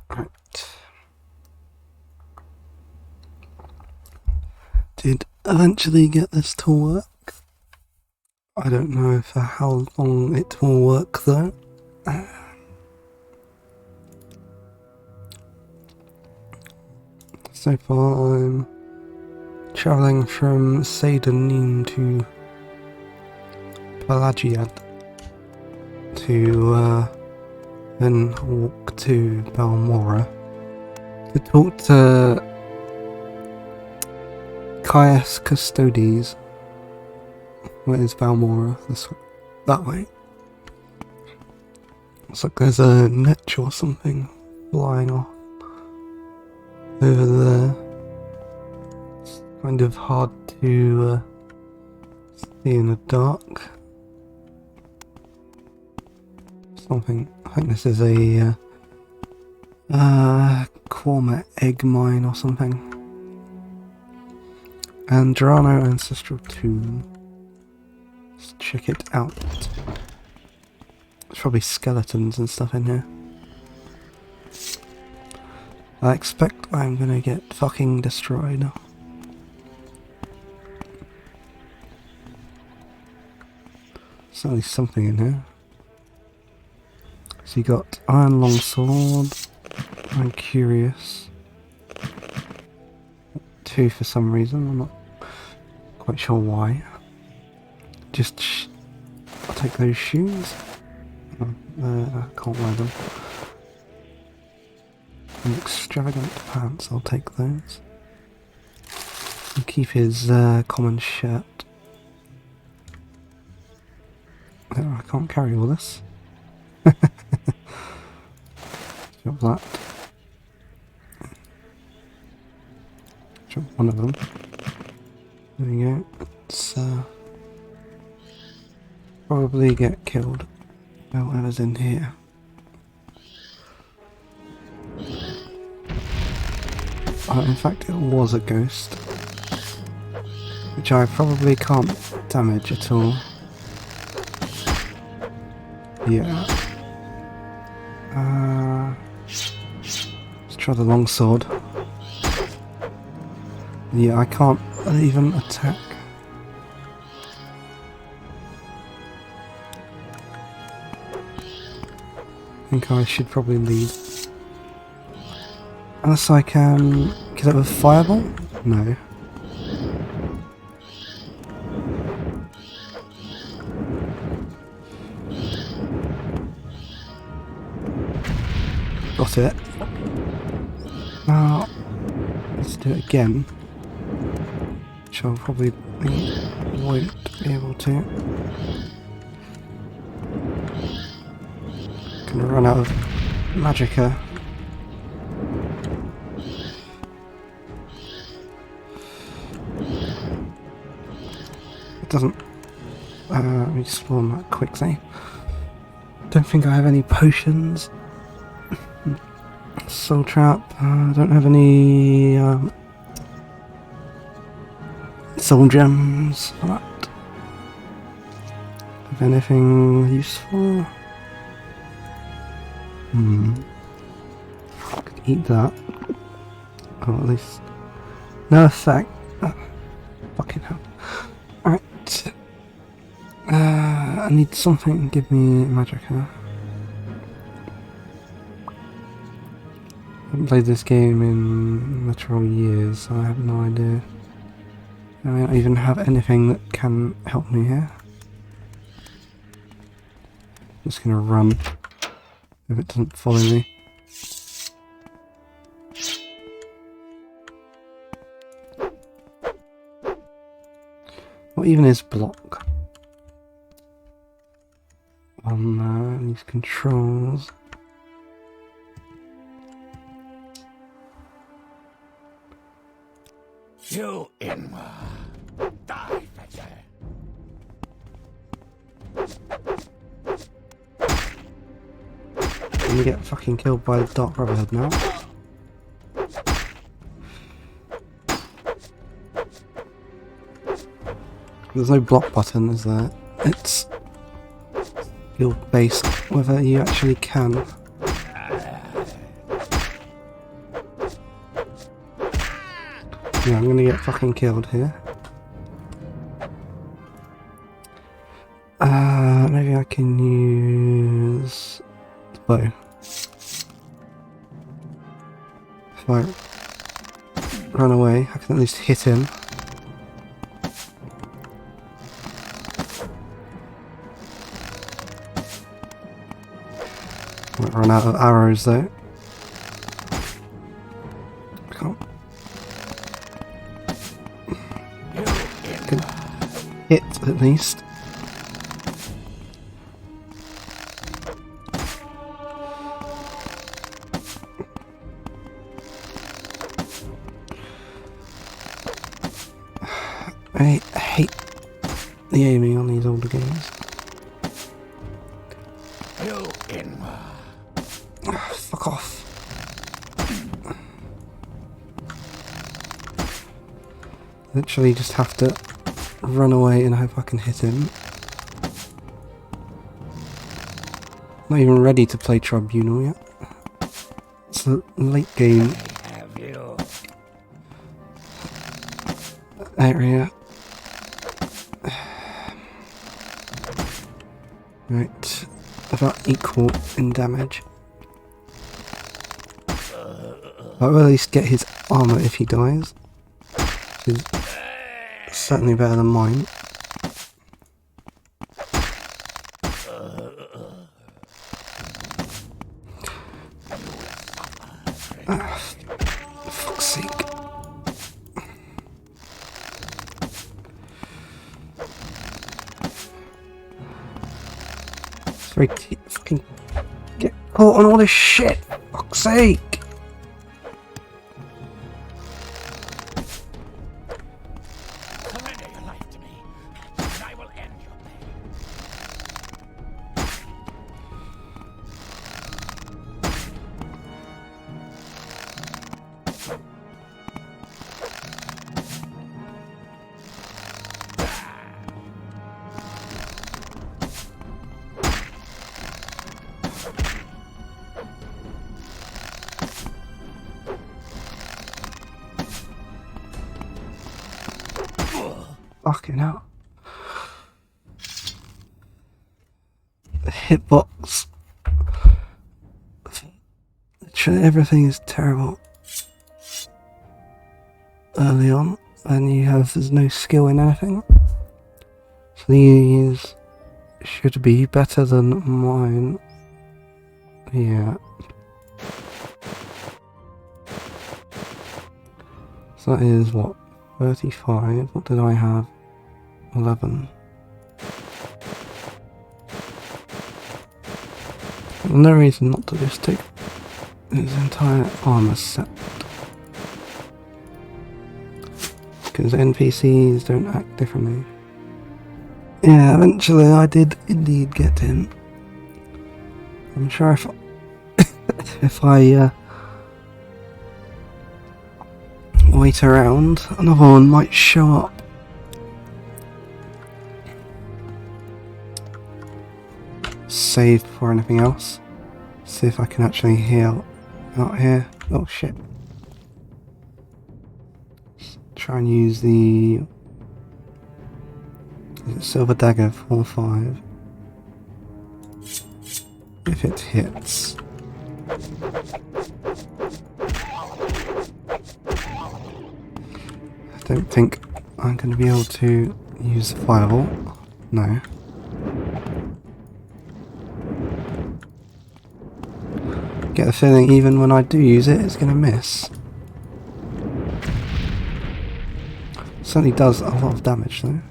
Right. Did eventually get this to work. I don't know for how long it will work though. So far I'm travelling from Seydanim to Pelagiad to then walk to Balmora to talk to Caius Custodes. Where is Balmora? That way. Looks like there's a netch or something flying off over there. It's kind of hard to see in the dark. Something, I think this is a Quorma egg mine or something. And Durano Ancestral Tomb. Let's check it out. There's probably skeletons and stuff in here. I expect I'm gonna get fucking destroyed. There's at least something in here. So you got Iron Longsword. I'm curious. 2 for some reason, I'm not quite sure why. Just I'll take those shoes. I can't wear them. And extravagant pants, I'll take those. And keep his common shirt. Oh, I can't carry all this. Drop that. Drop one of them. There we go. Let's probably get killed by whatever's in here. In fact, it was a ghost, which I probably can't damage at all. Yeah. Let's try the longsword. Yeah, I can't even attack. I think I should probably leave. Unless I can kill it with fireball? No. Got it. Now, let's do it again. Which I'll probably won't be able to. Gonna run out of magicka. It doesn't. Let me spawn that quickly. Don't think I have any potions. Soul trap. I don't have any soul gems for that. Have anything useful? I could eat that. Or at least no effect. Fucking hell. Alright. I need something to give me magicka. I haven't played this game in literal years, so I have no idea. I don't even have anything that can help me here. I'm just gonna run if it doesn't follow me. What even is block? On these controls. You in die, fetcher. I'm gonna get fucking killed by the Dark Brotherhood now. There's no block button, is there? It's skill based whether you actually can. Yeah, I'm gonna get fucking killed here. Maybe I can use the bow. If I run away, I can at least hit him. Might run out of arrows though. I can't. I can hit at least. I hate the aiming on these older games. Fuck off. Literally just have to run away and hope I can hit him. Not even ready to play Tribunal yet. It's a late game area. Right, about equal in damage. I will at least get his armor if he dies, which is certainly better than mine. For fuck's sake. It's very fucking get caught on all this shit. For fuck's sake. Surrender your life to me, and I will end your Fucking hell. The hitbox. Literally everything is terrible early on, and there's no skill in anything. So these should be better than mine. Yeah. So that is what? 35. What did I have? 11. No reason not to just take his entire armor set. Because NPCs don't act differently. Yeah, eventually I did indeed get him. I'm sure if I wait around, another one might show up. Save before anything else. See if I can actually heal out here. Oh shit. Try and use the Silver Dagger 4-5. If it hits. I don't think I'm going to be able to use the Firebolt. No. Get the feeling even when I do use it, it's going to miss. Certainly does a lot of damage though.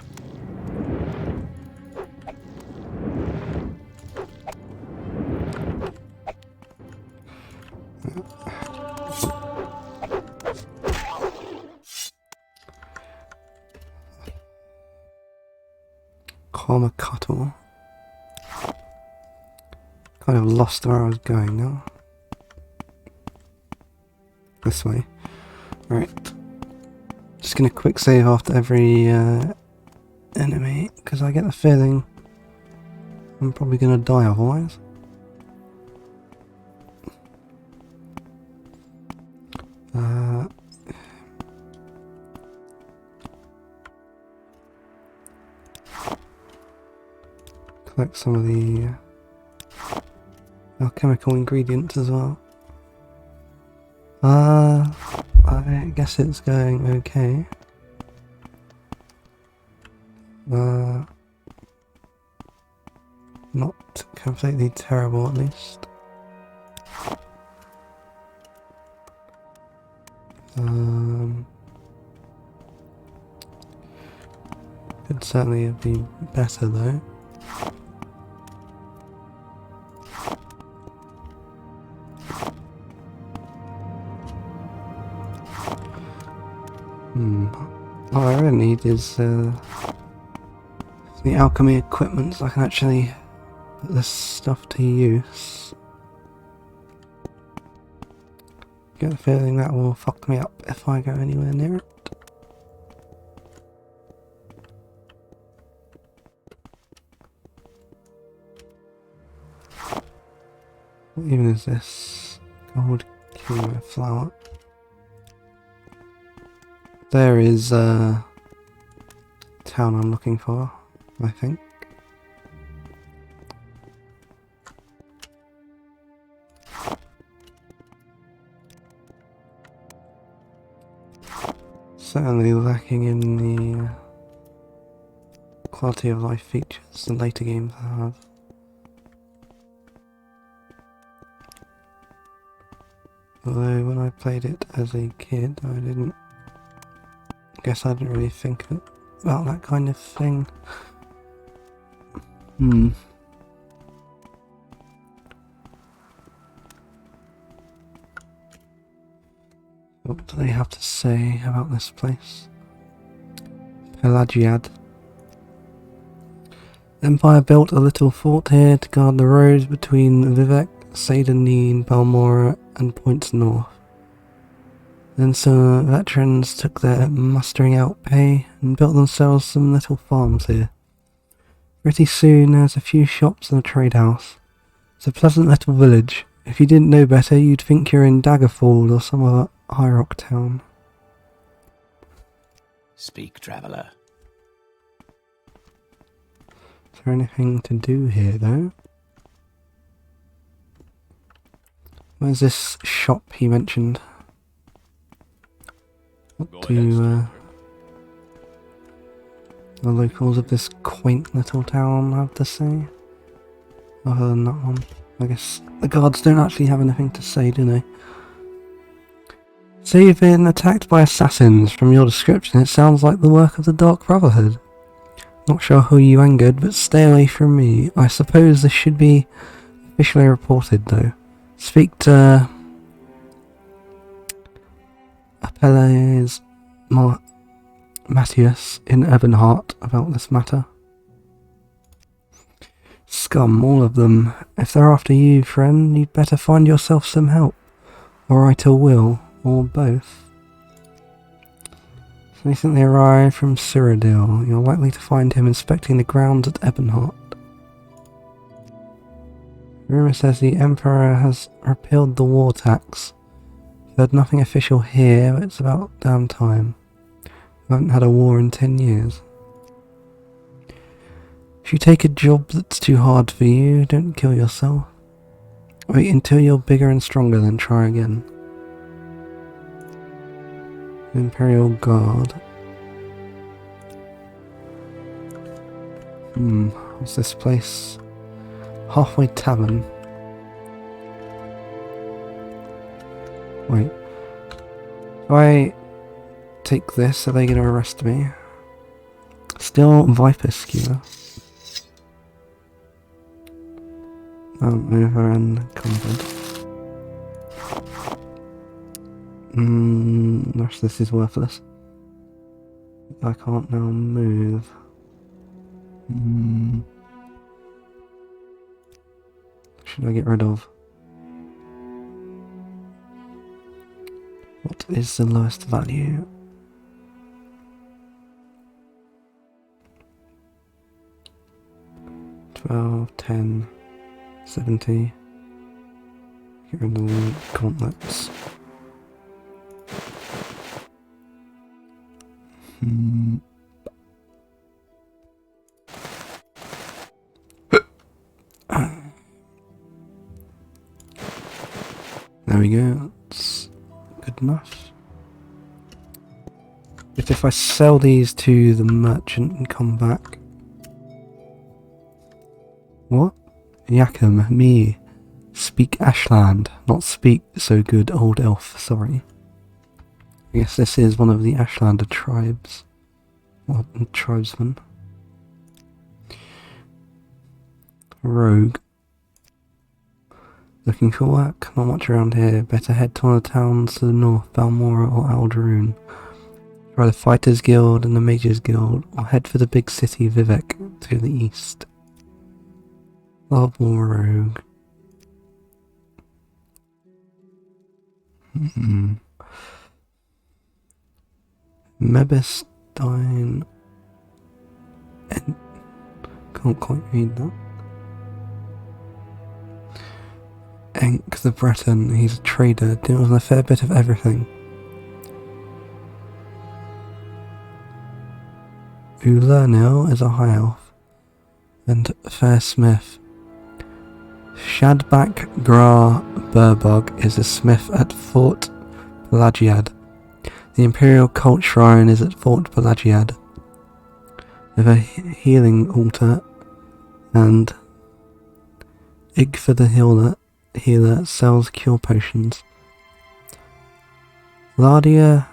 Karma Cuttle. Kind of lost where I was going now. This way. Right. Just gonna quick save after every enemy, because I get the feeling I'm probably gonna die otherwise. Collect some of the alchemical ingredients as well. I guess it's going okay. Not completely terrible at least. Could certainly be better though. All I really need is the alchemy equipment so I can actually put this stuff to use. Get the feeling that will fuck me up if I go anywhere near it. What even is this? Gold cucumber flower. There is a town I'm looking for, I think. Certainly lacking in the quality of life features the later games have. Although when I played it as a kid, I guess I didn't really think about that kind of thing. What do they have to say about this place? Pelagiad. The Empire built a little fort here to guard the roads between Vivec, Seyda-Neen, Balmora and points north. Then some veterans took their mustering out pay and built themselves some little farms here. Pretty soon there's a few shops and a trade house. It's a pleasant little village. If you didn't know better, you'd think you're in Daggerfall or some other high rock town. Speak, traveler. Is there anything to do here though? Where's this shop he mentioned? What do the locals of this quaint little town have to say? Other than that one. I guess the guards don't actually have anything to say, do they? So you've been attacked by assassins. From your description, it sounds like the work of the Dark Brotherhood. Not sure who you angered, but stay away from me. I suppose this should be officially reported, though. Speak to Apelles Matthias in Ebonheart about this matter. Scum, all of them. If they're after you, friend, you'd better find yourself some help. Or write a will, or both. Recently arrived from Cyrodiil. You're likely to find him inspecting the grounds at Ebonheart. Rumour says the Emperor has repealed the war tax. We've heard nothing official here, but it's about damn time. We haven't had a war in 10 years. If you take a job that's too hard for you, don't kill yourself. Wait until you're bigger and stronger, then try again. Imperial Guard. What's this place? Halfway Tavern. Wait. If I take this, are they going to arrest me? Still Viper Skewer. Over and covered. The rest of this is worthless. I can't now move. Should I get rid of? What is the lowest value? 12, 10, 70. Get rid of the gauntlets. There we go, that's good enough. But if I sell these to the merchant and come back... What? Yakum, me. Speak Ashland, not speak so good old elf, sorry. I guess this is one of the Ashlander tribes. Or tribesmen. Rogue. Looking for work? Not much around here. Better head to one of the towns to the north, Balmora or Aldaroon. Try the Fighters Guild and the Mages Guild, or head for the big city Vivek to the east. Love more rogue. Mebestein. Can't quite read that. Enk the Breton, he's a trader, deals in a fair bit of everything. Ulernil is a high elf, and fair smith. Shadbak Gra Burbog is a smith at Fort Pelagiad. The Imperial Cult Shrine is at Fort Pelagiad. With a healing altar, and Igfor the healer sells cure potions. Lardia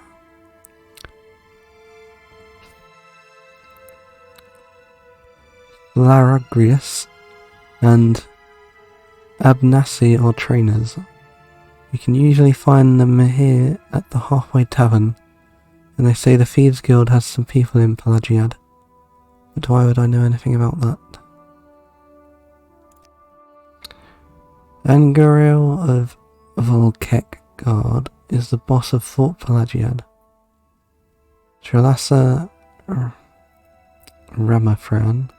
Laragrius and Abnasi are trainers. You can usually find them here at the Halfway Tavern, and they say the Thieves Guild has some people in Pelagiad. But why would I know anything about that? Anguril of Volkek Guard is the boss of Fort Pelagiad. Trelassa Ramafran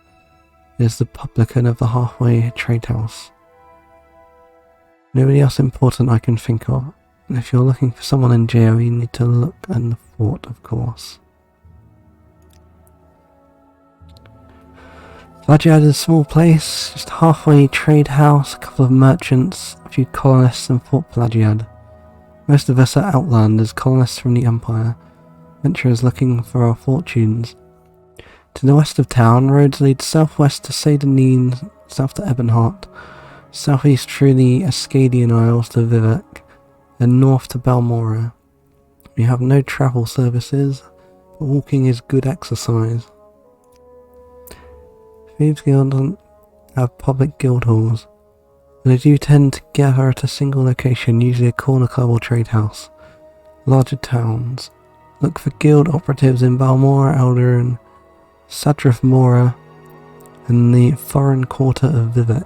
is the publican of the Halfway Trade House. Nobody else important I can think of. And if you're looking for someone in jail, you need to look in the fort, of course. Pelagiad is a small place, just halfway trade house, a couple of merchants, a few colonists and Fort Pelagiad. Most of us are outlanders, colonists from the Empire, adventurers looking for our fortunes. To the west of town, roads lead southwest to Seydanine, south to Ebonheart, southeast through the Ascadian Isles to Vivek, and north to Balmora. We have no travel services, but walking is good exercise. Thieves Guild doesn't have public guild halls, but they do tend to gather at a single location, usually a corner club or trade house. Larger towns. Look for guild operatives in Balmora, Aldaroon, Sadrith Mora, and the foreign quarter of Vivek.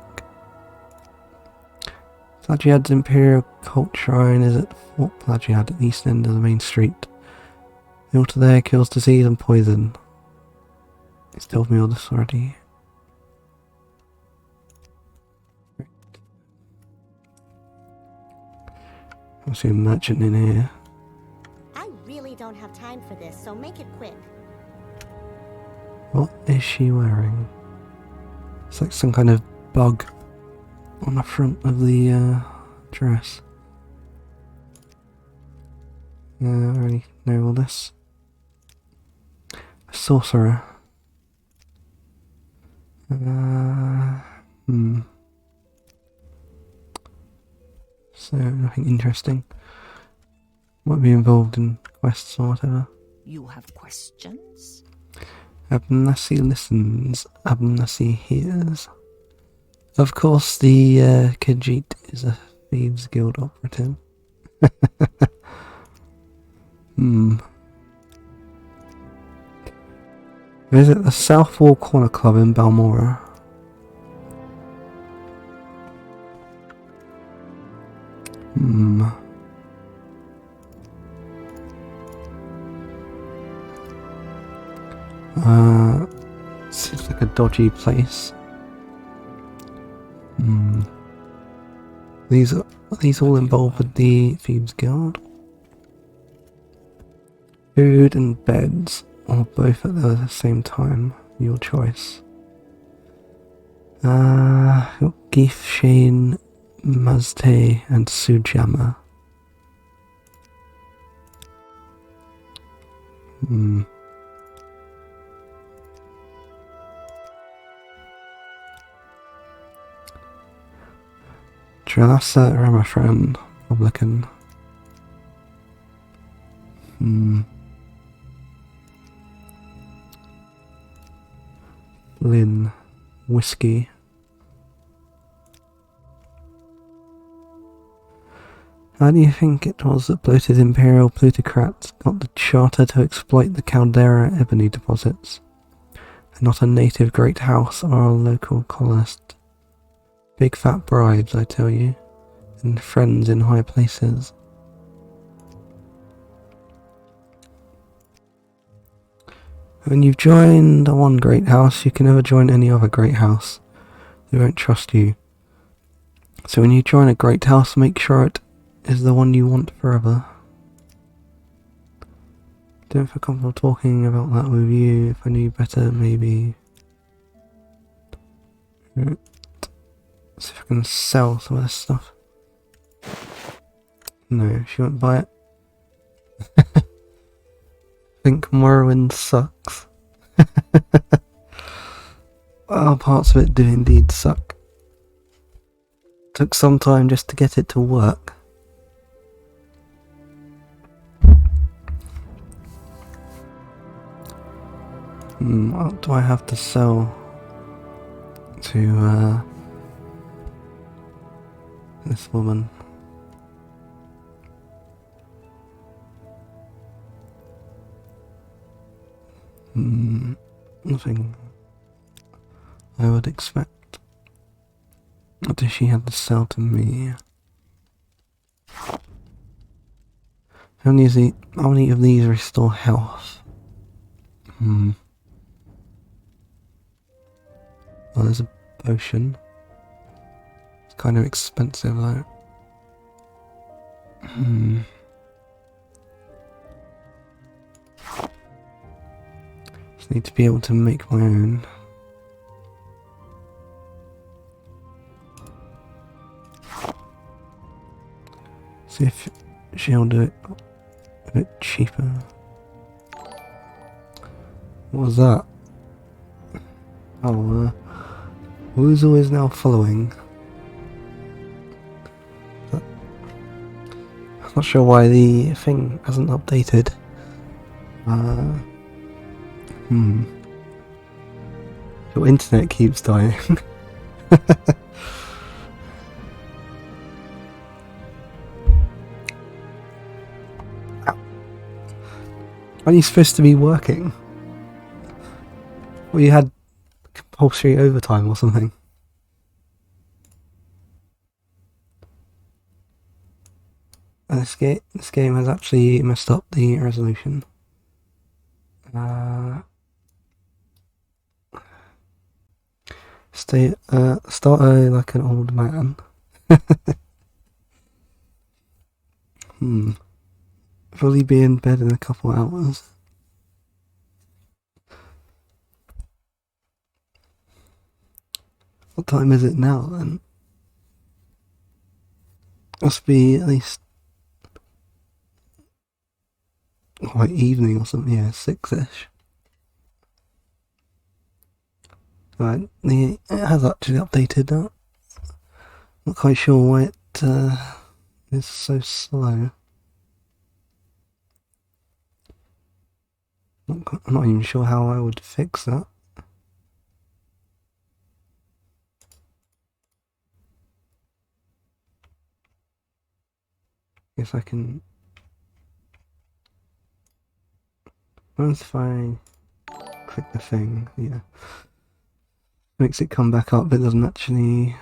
Pelagiad's Imperial Cult Shrine is at Fort Pelagiad at the east end of the main street. The altar there kills disease and poison. He's told me all this already. I see a merchant in here. I really don't have time for this, so make it quick. What is she wearing? It's like some kind of bug on the front of the dress. I already know all this. A sorcerer. So, nothing interesting. Might be involved in quests or whatever. You have questions? Abnasi listens, Abnasi hears. Of course, the Khajiit is a Thieves Guild operative. Visit the South Wall Corner Club in Balmora. Seems like a dodgy place. These all involved with the Thieves Guild. Food and beds, or both at the same time. Your choice. Got Geef, Shane, Mazte, and Sujamma. Trelasa Ramafran, Republican. Lynn, Whiskey. How do you think it was that bloated Imperial plutocrats got the charter to exploit the Caldera ebony deposits, and not a native great house or a local colonist? Big fat bribes, I tell you, and friends in high places. When you've joined one great house, you can never join any other great house. They won't trust you. So when you join a great house, make sure it is the one you want forever. Don't feel comfortable talking about that with you. If I knew better, maybe. Right. See if I can sell some of this stuff. No, she won't buy it. I think Morrowind sucks. Well, parts of it do indeed suck. Took some time just to get it to work. What do I have to sell to this woman? Nothing I would expect. What does she have to sell to me? How many of these restore health? Well, there's a potion. It's kind of expensive though. Just need to be able to make my own. See if she'll do it a bit cheaper. What was that? Oh, Wuzu is now following. But I'm not sure why the thing hasn't updated. Your internet keeps dying. Aren't you supposed to be working? Well, you had compulsory overtime or something. This game has actually messed up the resolution. Start early like an old man. Probably be in bed in a couple hours. What time is it now then? Must be at least like evening or something, yeah, 6ish. Right, it has actually updated that. Not quite sure why it is so slow. I'm not even sure how I would fix that. Guess I can. Once if I click the thing, yeah, makes it come back up, but it doesn't actually.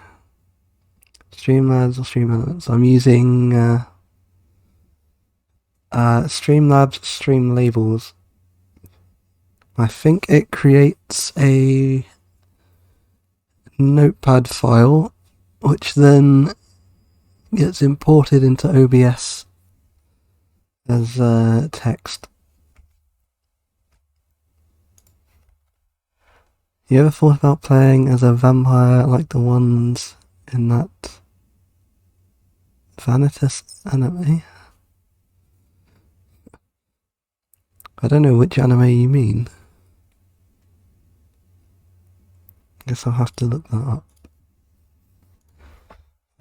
Streamlabs or Streamelements. I'm using Streamlabs Streamlabels. I think it creates a notepad file, which then gets imported into OBS as text. You ever thought about playing as a vampire like the ones in that Vanitas anime? I don't know which anime you mean. Guess I'll have to look that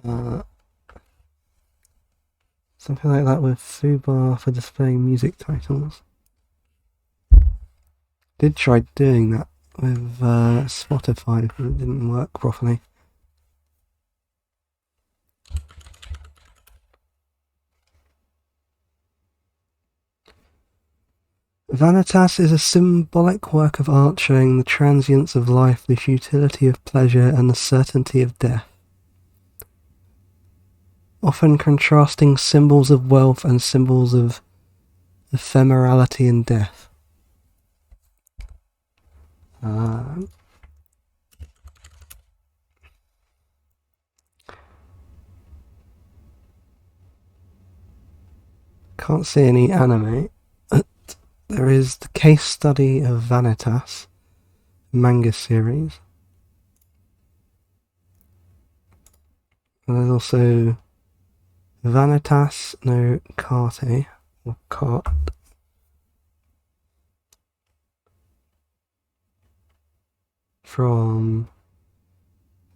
up. Something like that with foobar for displaying music titles. Did try doing that with Spotify, but it didn't work properly. Vanitas is a symbolic work of art showing the transience of life, the futility of pleasure, and the certainty of death. Often contrasting symbols of wealth and symbols of ephemerality and death. Can't see any anime. There is the case study of Vanitas manga series. And there's also Vanitas no Karte, or Cart. From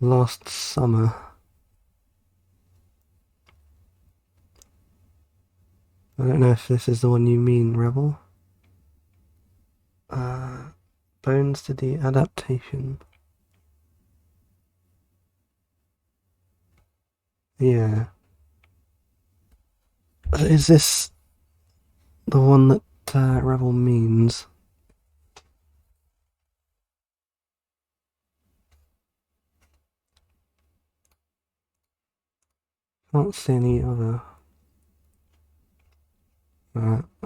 last summer. I don't know if this is the one you mean, Rebel. Bones to the adaptation. Yeah. Is this the one that Rebel means? Can't see any other.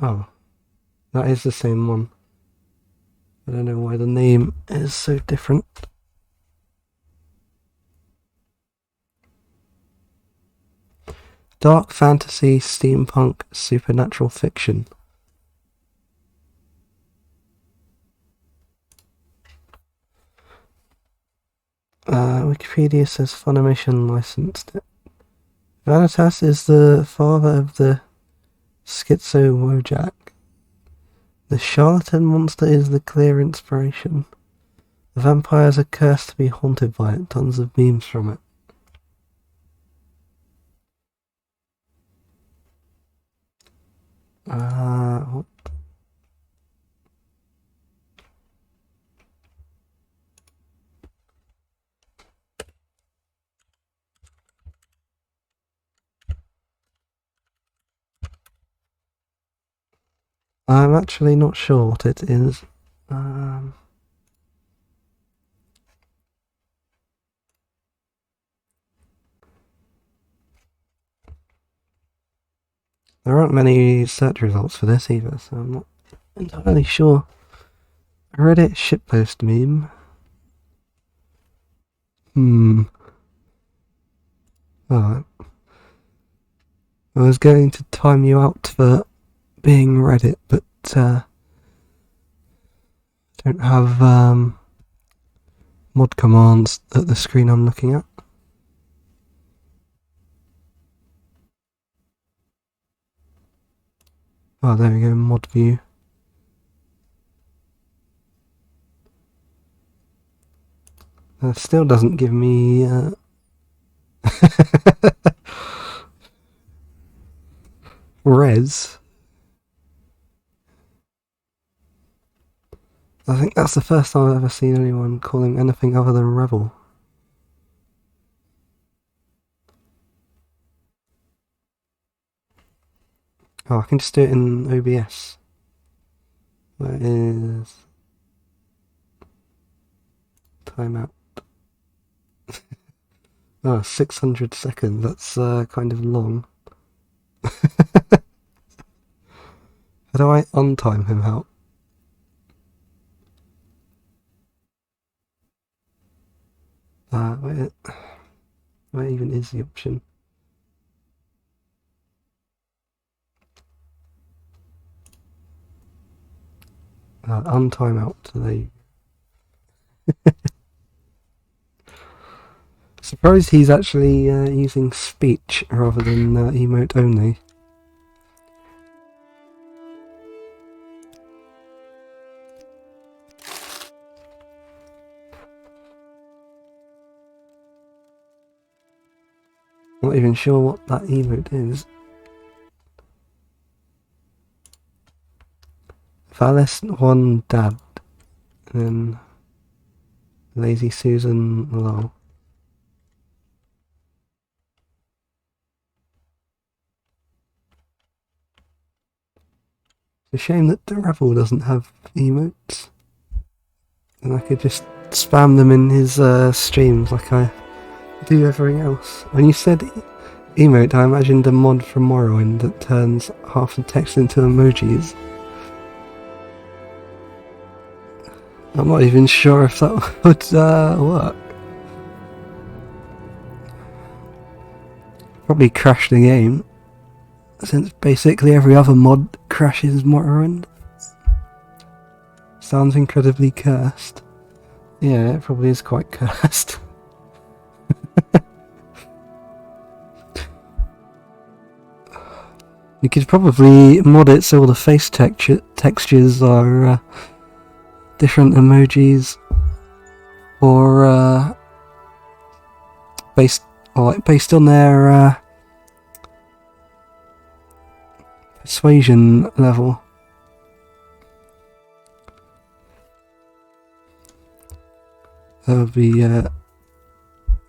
Oh, that is the same one. I don't know why the name is so different. Dark fantasy, steampunk, supernatural fiction. Wikipedia says Funimation licensed it. Vanitas is the father of the Schizo Wojak. The charlatan monster is the clear inspiration. The vampires are cursed to be haunted by it. Tons of memes from it. What? I'm actually not sure what it is. There aren't many search results for this either, so I'm not entirely sure. Reddit shitpost meme. Alright. I was going to time you out for being Reddit, but don't have mod commands at the screen I'm looking at. Oh, there we go, mod view. That still doesn't give me res. I think that's the first time I've ever seen anyone calling anything other than Rebel. Oh, I can just do it in OBS. Where is timeout? Oh, 600 seconds. That's kind of long. How do I untime him out? Where even is the option? Untimeout today. Suppose he's actually using speech rather than emote only. Not even sure what that emote is. Valis one dad, and then Lazy Susan lol. It's a shame that the Rebel doesn't have emotes. And I could just spam them in his streams like I do everything else. When you said emote, I imagined a mod from Morrowind that turns half the text into emojis. I'm not even sure if that would work. Probably crash the game, since basically every other mod crashes Morrowind. Sounds incredibly cursed. Yeah, it probably is quite cursed. You could probably mod it so all the face textures are different emojis, or based on their persuasion level. That would be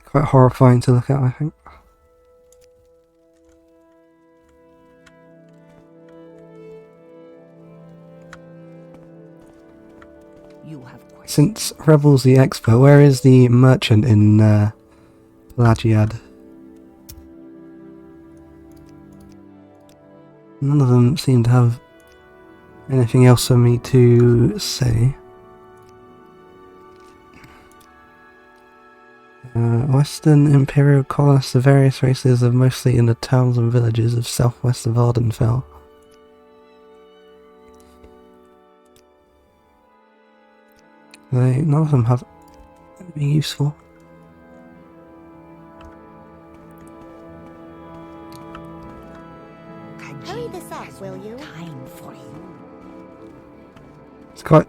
quite horrifying to look at, I think. You have questions. Since Rebel's the expert, where is the merchant in Pelagiad? None of them seem to have anything else for me to say. Western Imperial colonists of various races are mostly in the towns and villages of southwest of Ardenfell. None of them have anything useful. Hurry this up, will you? Time for you. It's quite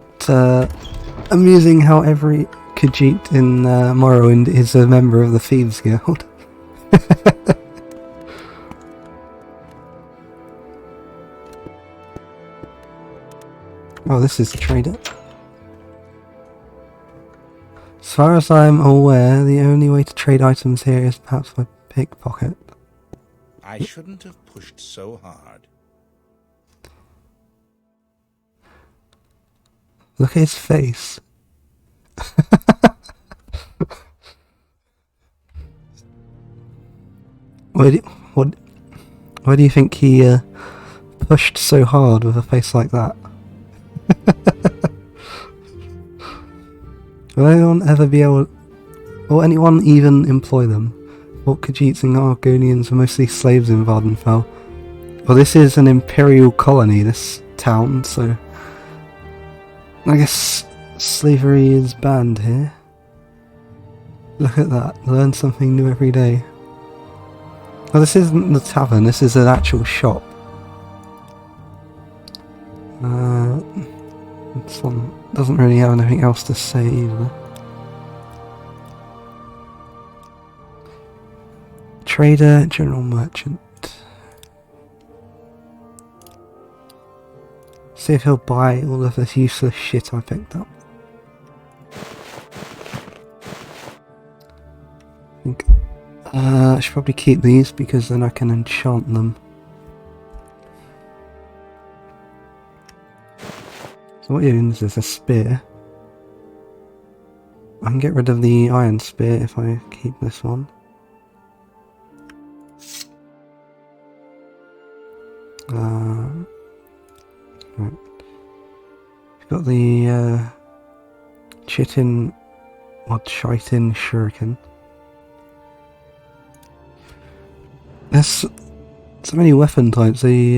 amusing how every Khajiit in Morrowind is a member of the Thieves Guild. Oh, this is trader. As far as I'm aware, the only way to trade items here is perhaps by pickpocket. I shouldn't have pushed so hard. Look at his face. Why do you think he pushed so hard with a face like that? Will anyone ever be able... Will anyone even employ them? What Khajiits and Argonians are mostly slaves in Vardenfell. Well, this is an imperial colony, this town, so... I guess slavery is banned here. Look at that, learn something new every day. Well, this isn't the tavern, this is an actual shop. This one doesn't really have anything else to say either. Trader, general merchant. See if he'll buy all of this useless shit I picked up. I should probably keep these because then I can enchant them. So what even is this? A spear? I can get rid of the iron spear if I keep this one. Right. We've got the chitin or chitin shuriken. There's so many weapon types, they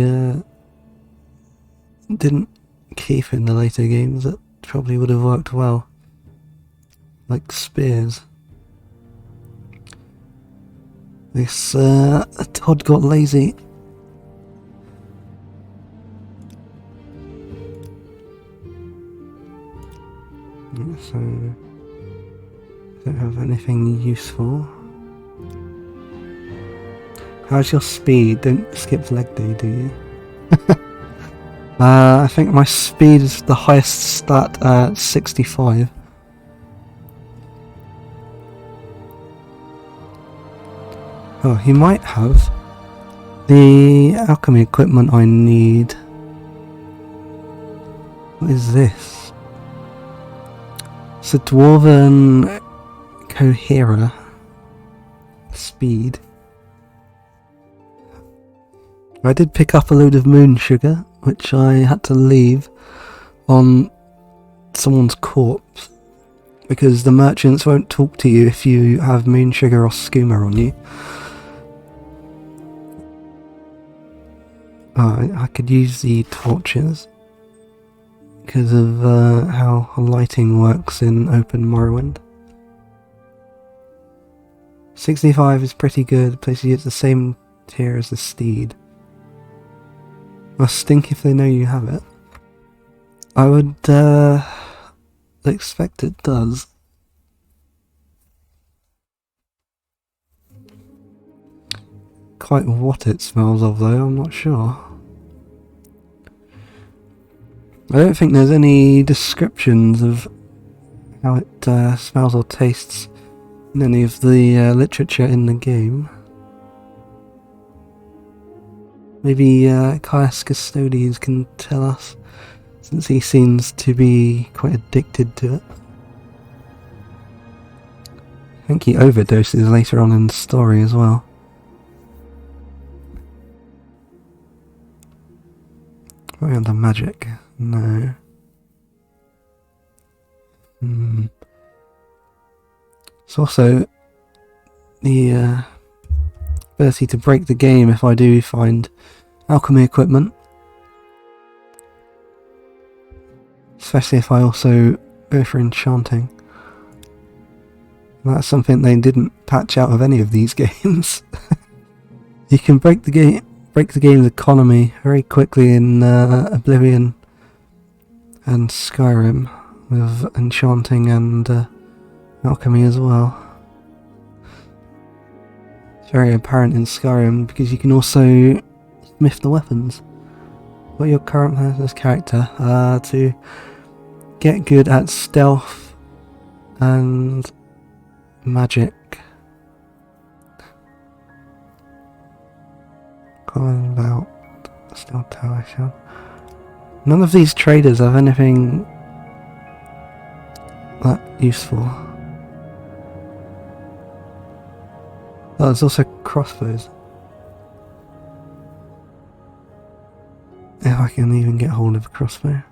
didn't keep in the later games that probably would have worked well. Like spears. This Todd got lazy. So don't have anything useful. How's your speed? Don't skip leg day, do you? I think my speed is the highest stat at 65. Oh, he might have the alchemy equipment I need. What is this? It's a Dwarven Coherer speed. I did pick up a load of moon sugar, which I had to leave on someone's corpse, because the merchants won't talk to you if you have moon sugar or skooma on you. I could use the torches because of how lighting works in open Morrowind. 65 is pretty good, places you at the same tier as the steed. Must stink if they know you have it. I would expect it does. Quite what it smells of though, I'm not sure. I don't think there's any descriptions of how it smells or tastes in any of the literature in the game. Maybe Caius Custodies can tell us, since he seems to be quite addicted to it. I think he overdoses later on in the story as well. Are we under magic? No. It's also the ability to break the game if I do find alchemy equipment. Especially if I also go for enchanting. That's something they didn't patch out of any of these games. You can break the game's economy very quickly in Oblivion and Skyrim with enchanting and alchemy as well. It's very apparent in Skyrim because you can also smith the weapons. What your current plan as character to get good at stealth and magic. Comment about stealth tower show. None of these traders have anything that useful. Oh, there's also crossbows. If I can even get hold of a crossbow.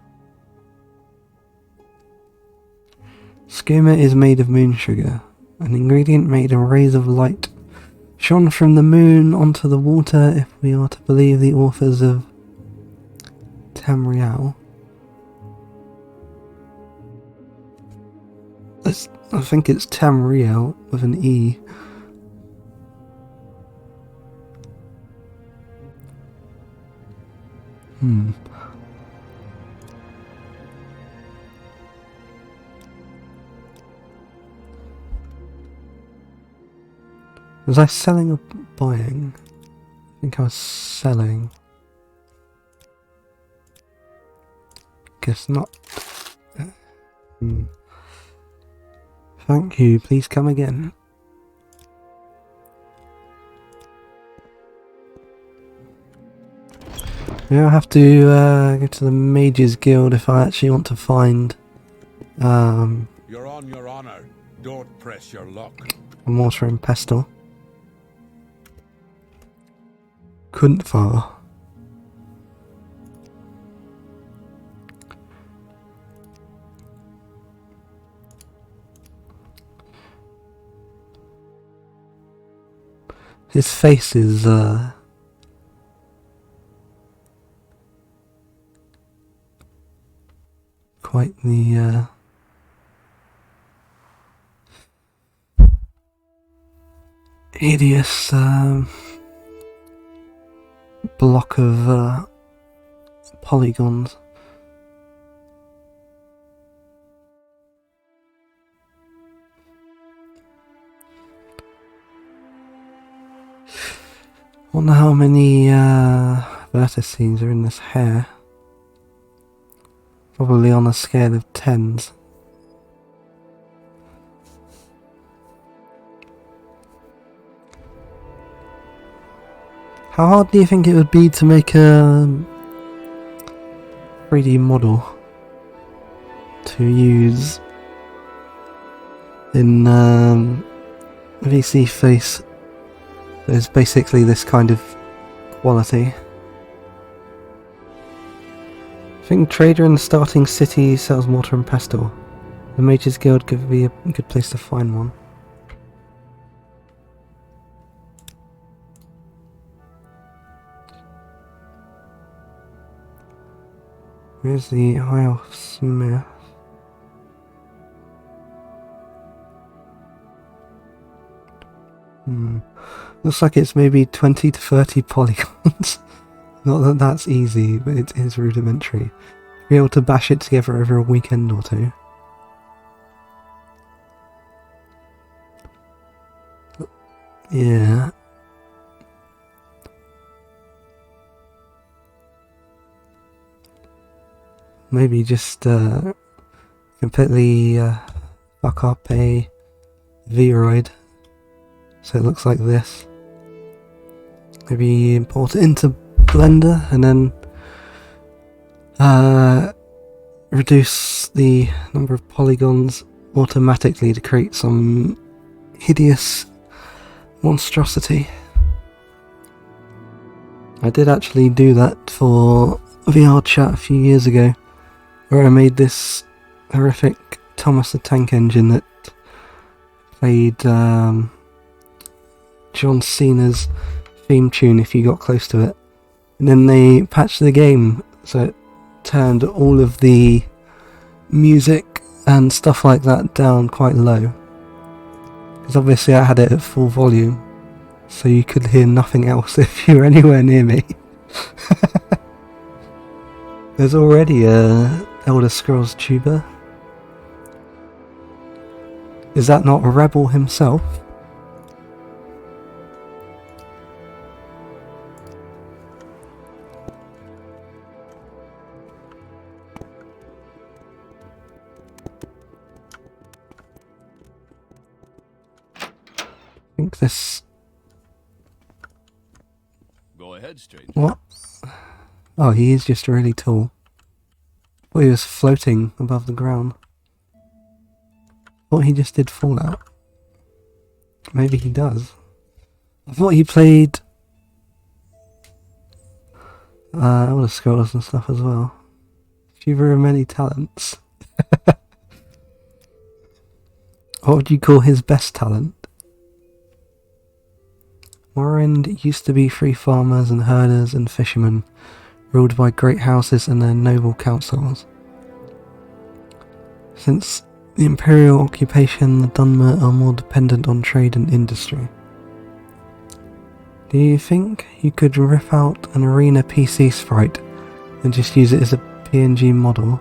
Skooma is made of moon sugar, an ingredient made of rays of light shone from the moon onto the water, if we are to believe the authors of Tamriel. I think it's Tamriel with an E. Was I selling or buying? I think I was selling. Guess not. Thank you, please come again. Yeah, I'll have to go to the Mages Guild if I actually want to find You're on your honor. Don't press your luck. a mortar and pestle. Kuntvar. His face is quite the hideous block of polygons. Wonder how many vertices are in this hair. Probably on a scale of tens. How hard do you think it would be to make a 3D model to use in VC Face? There's basically this kind of quality. I think Trader in the starting city sells mortar and pestle. The Mages Guild could be a good place to find one. Where's the High Elf Smith? Looks like it's maybe 20 to 30 polygons. Not that that's easy, but it is rudimentary. Be able to bash it together over a weekend or two. Yeah. Maybe just completely fuck up a Vroid so it looks like this. Maybe import it into Blender and then reduce the number of polygons automatically to create some hideous monstrosity. I did actually do that for VR chat a few years ago, where I made this horrific Thomas the Tank Engine that played John Cena's theme tune if you got close to it. And then they patched the game so it turned all of the music and stuff like that down quite low. Because obviously I had it at full volume, so you could hear nothing else if you were anywhere near me. There's already a Elder Scrolls tuber. Is that not Rebel himself? I think this... Go ahead, stranger. What? Oh, he is just really tall. Thought he was floating above the ground. Thought he just did Fallout. Maybe he does. I thought he played Elder Scrolls and stuff as well. Few very many talents. What would you call his best talent? Morrowind used to be free farmers and herders and fishermen, ruled by great houses and their noble councils. Since the imperial occupation, the Dunmer are more dependent on trade and industry. Do you think you could rip out an arena PC sprite and just use it as a PNG model?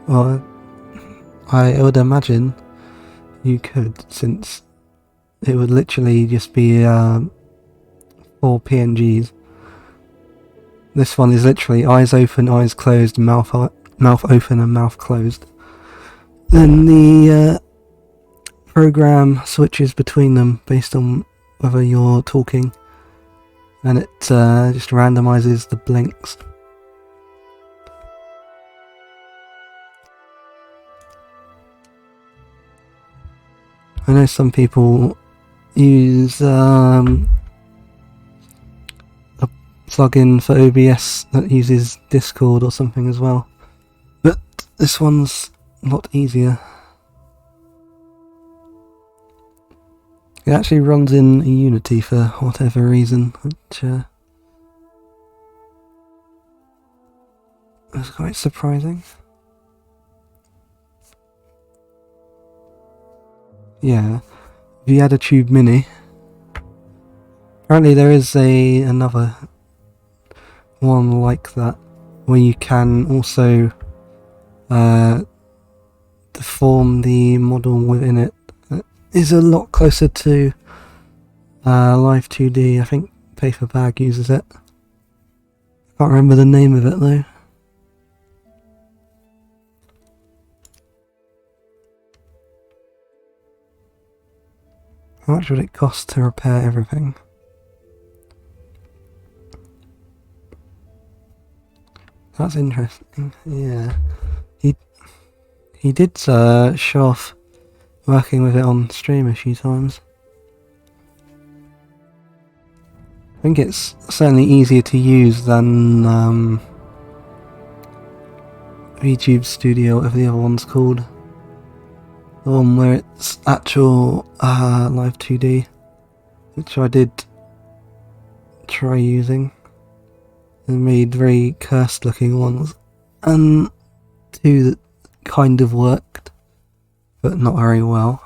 Well, I would imagine you could, since it would literally just be 4 PNGs. This one is literally eyes open, eyes closed, mouth open and mouth closed. Then the program switches between them based on whether you're talking, and it just randomizes the blinks. I know some people use a plugin for OBS that uses Discord or something as well, but this one's a lot easier. It actually runs in Unity for whatever reason, which was quite surprising. Yeah, the Adatube Mini. Apparently there is another one like that, where you can also deform the model within it. It is a lot closer to Live 2D. I think Paper Bag uses it. Can't remember the name of it though. How much would it cost to repair everything? That's interesting. Yeah, he did show off working with it on stream a few times. I think it's certainly easier to use than VTube Studio, whatever the other one's called. The one where it's actual Live 2D, which I did try using, and made very cursed looking ones, and two that kind of worked, but not very well.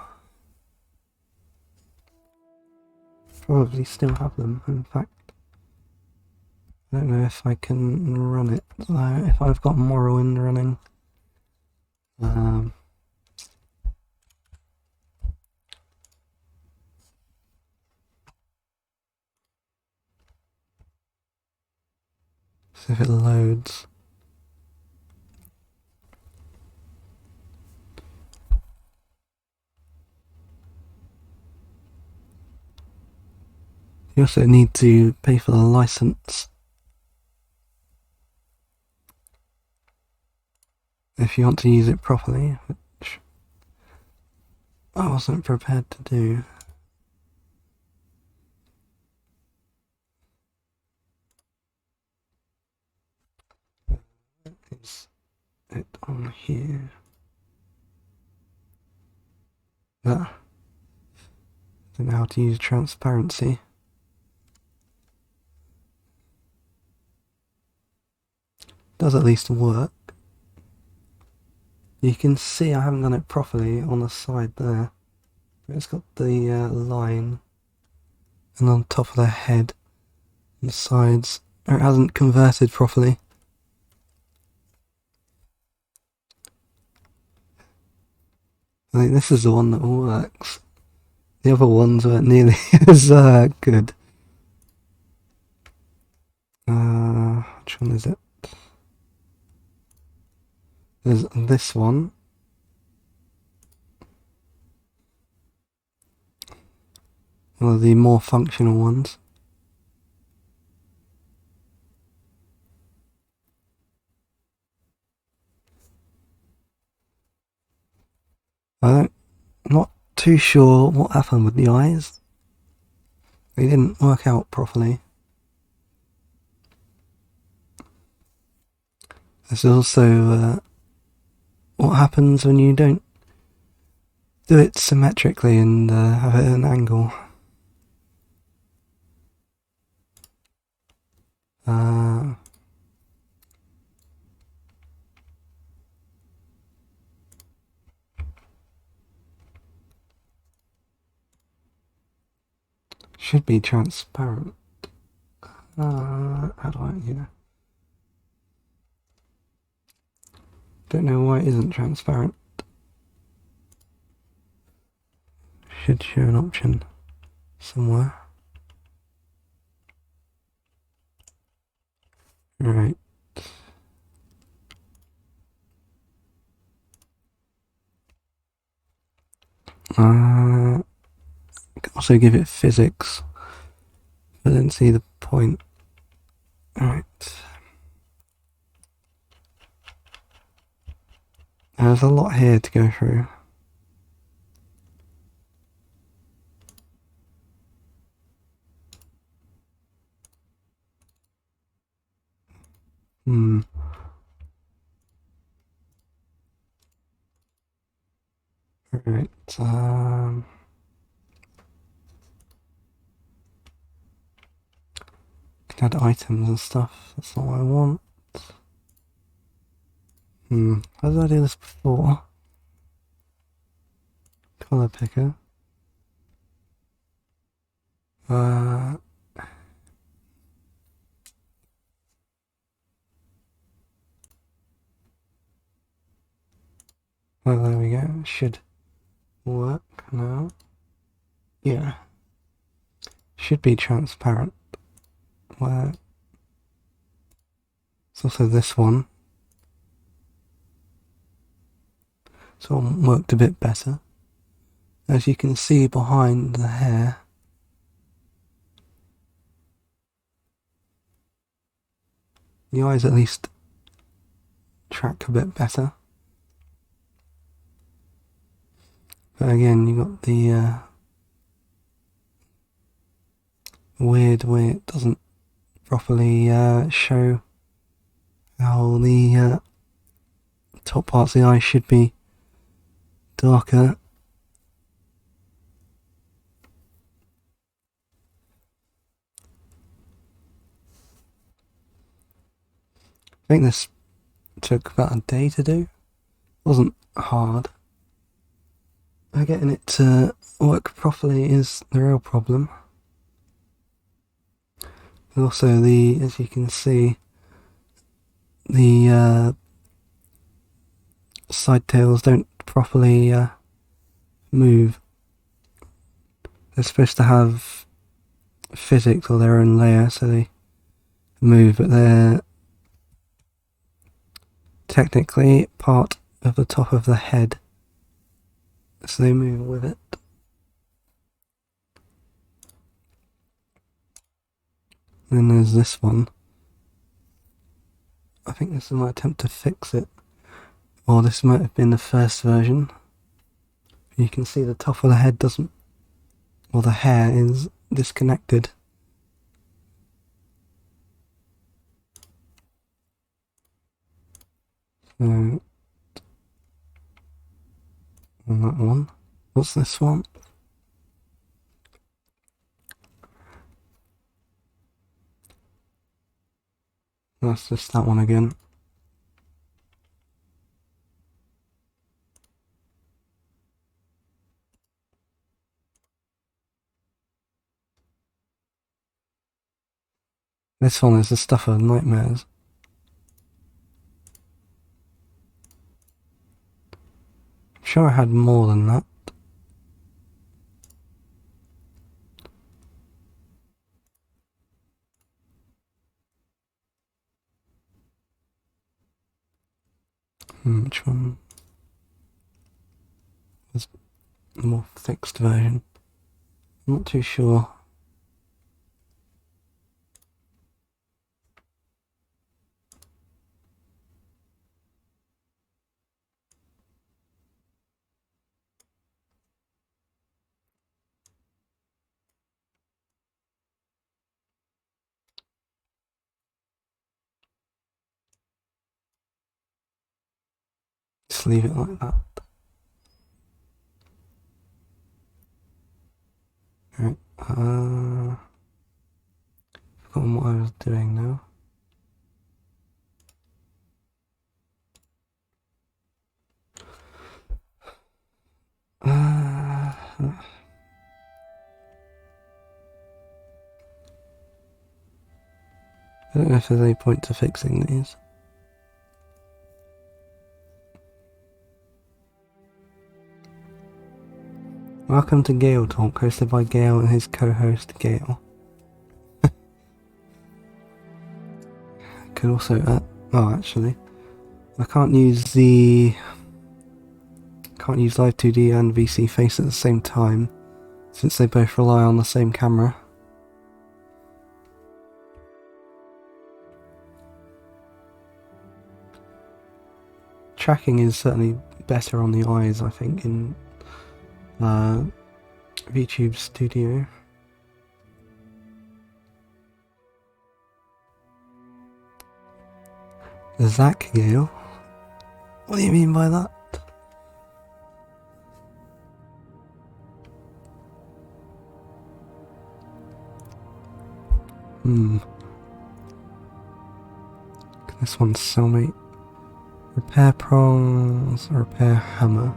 Probably still have them, in fact. I don't know if I can run it, though, if I've got Morrowind running. So if it loads. You also need to pay for the license if you want to use it properly, which I wasn't prepared to do. Is it on here? Don't know how to use transparency. Does at least work. You can see I haven't done it properly on the side there. It's got the line, and on top of the head and the sides, it hasn't converted properly. I think this is the one that works. The other ones weren't nearly as good. Which one is it? There's this one. One of the more functional ones. I'm not too sure what happened with the eyes. They didn't work out properly. There's also what happens when you don't do it symmetrically and have it at an angle. Should be transparent. How do I, don't know why it isn't transparent. Should show an option somewhere. Right. Can also give it physics, but I didn't see the point. Alright. There's a lot here to go through. Alright, can add items and stuff, that's not what I want. How did I do this before? Color picker. Oh, there we go. Should work now. Yeah. Should be transparent. Where it's also this one. So it worked a bit better. As you can see behind the hair, the eyes at least track a bit better. But again, you got the weird way it doesn't properly show how the top parts of the eye should be darker. I think this took about a day to do. It wasn't hard. Getting it to work properly is the real problem. And also as you can see, the side tails don't properly move. They're supposed to have physics or their own layer, so they move, but they're technically part of the top of the head, so they move with it. Then there's this one. I think this is my attempt to fix it, or this might have been the first version. You can see the top of the head doesn't, or the hair is disconnected. So, on that one. What's this one? That's just that one again. This one is the stuff of nightmares. I'm sure I had more than that. Which one was the more fixed version? I'm not too sure. Just leave it like that. Right, forgotten what I was doing now. I don't know if there's any point to fixing these. Welcome to Gale Talk, hosted by Gale and his co-host Gale. Could also, actually, I can't use Live 2D and VC Face at the same time, since they both rely on the same camera. Tracking is certainly better on the eyes, I think, in VTube Studio. Zach Gale? What do you mean by that? This one's cellmate. Repair prongs, repair hammer.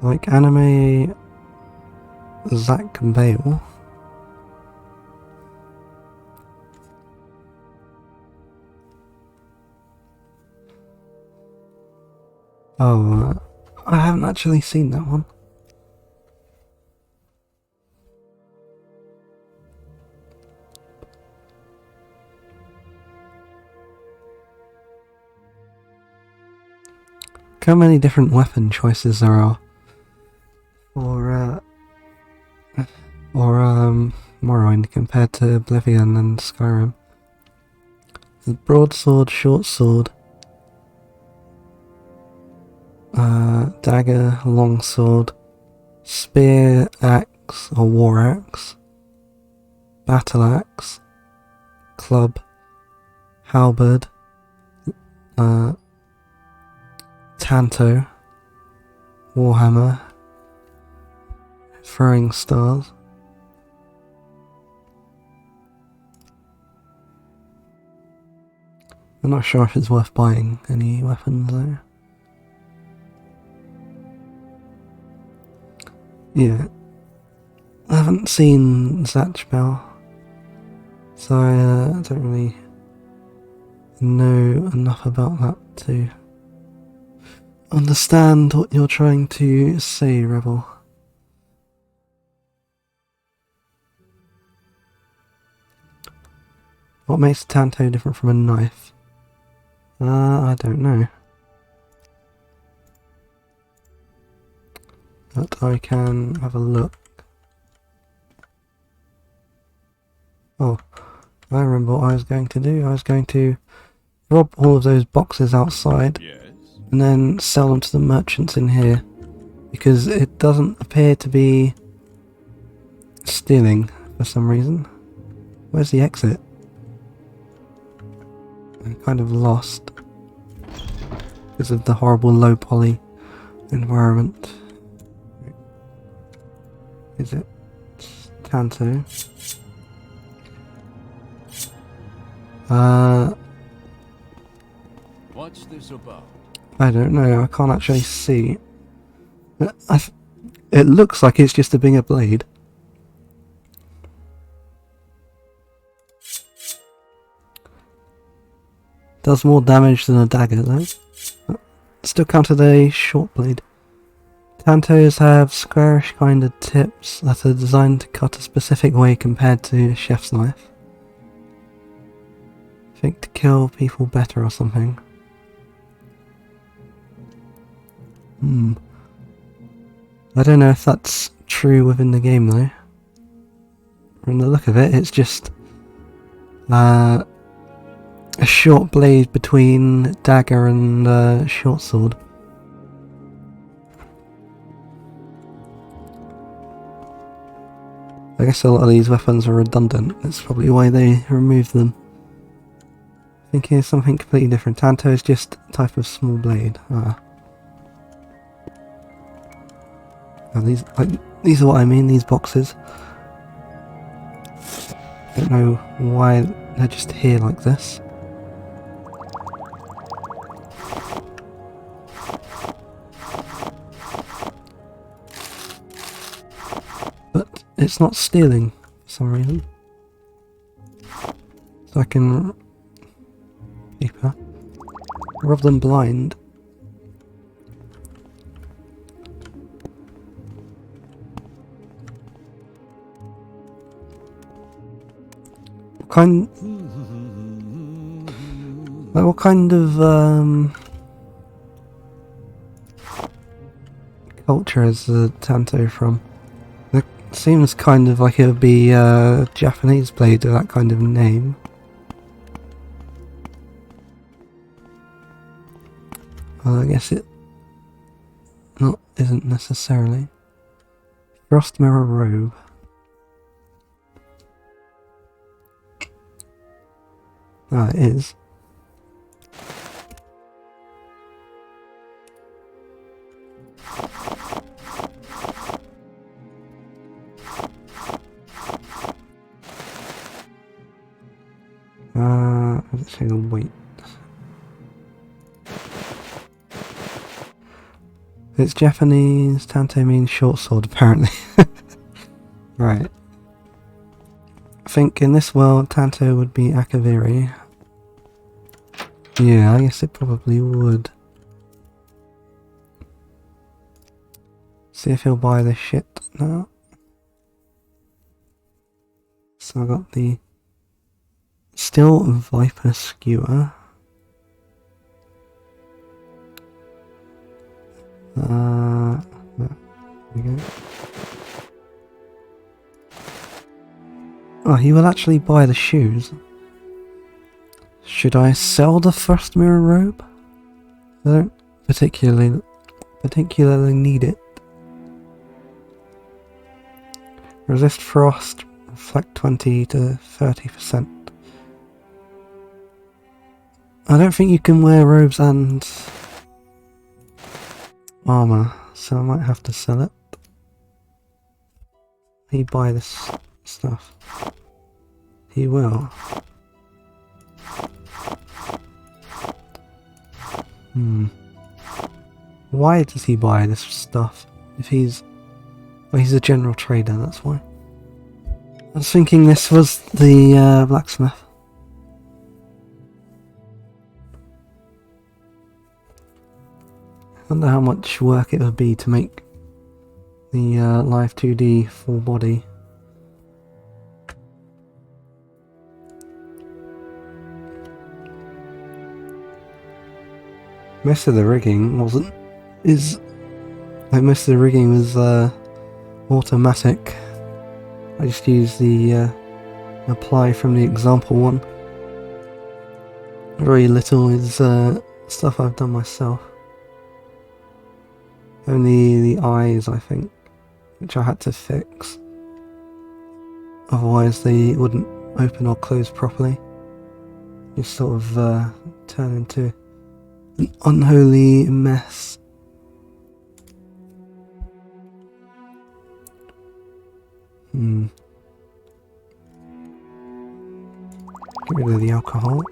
Like anime Zack Bale. Oh, I haven't actually seen that one. Look how many different weapon choices there are for Morrowind compared to Oblivion and Skyrim. The broadsword, short sword, dagger, longsword, spear, axe or war axe, battle axe, club, halberd, tanto, warhammer, throwing stars. I'm not sure if it's worth buying any weapons though. Yeah, I haven't seen Zatch Bell, so I don't really know enough about that to understand what you're trying to say, Rebel. What makes a tanto different from a knife? I don't know. But I can have a look. Oh, I remember what I was going to do. I was going to rob all of those boxes outside and then sell them to the merchants in here, because it doesn't appear to be stealing for some reason. Where's the exit? I'm kind of lost because of the horrible low poly environment. Is it Tanto? What's this about? I don't know, I can't actually see. It looks like it's just a bigger blade. Does more damage than a dagger though. Still counted a short blade. Tantos have squarish kind of tips that are designed to cut a specific way compared to a chef's knife. I think to kill people better or something. I don't know if that's true within the game though. From the look of it, it's just a short blade between dagger and short sword. I guess a lot of these weapons are redundant, that's probably why they removed them. I think here's something completely different. Tanto is just a type of small blade. These are what I mean, these boxes. Don't know why they're just here like this. But it's not stealing for some reason. So I can paper rob them blind. What kind of culture is the Tanto from? It seems kind of like it would be a Japanese blade with that kind of name. Well, I guess it isn't necessarily. Frost Mirror Robe. Ah, it is. Let's say the weight. It's Japanese, Tanto means short sword apparently. Right. I think in this world Tanto would be Akaviri. Yeah, I guess it probably would. See if he'll buy this shit now. So I got the Still Viper Skewer. There we go. Oh, he will actually buy the shoes. Should I sell the first mirror robe? I don't particularly need it. Resist frost, reflect 20 to 30%. I don't think you can wear robes and armor, so I might have to sell it. He buy this stuff. He will. Why does he buy this stuff? If he's... well, he's a general trader, that's why. I was thinking this was the blacksmith. I wonder how much work it would be to make the live 2D full body. Most of the rigging wasn't... most of the rigging was automatic. I just used the apply from the example one. Very little is stuff I've done myself. Only the eyes, I think, which I had to fix. Otherwise they wouldn't open or close properly. You sort of turn into an unholy mess. Get rid of the alcohol.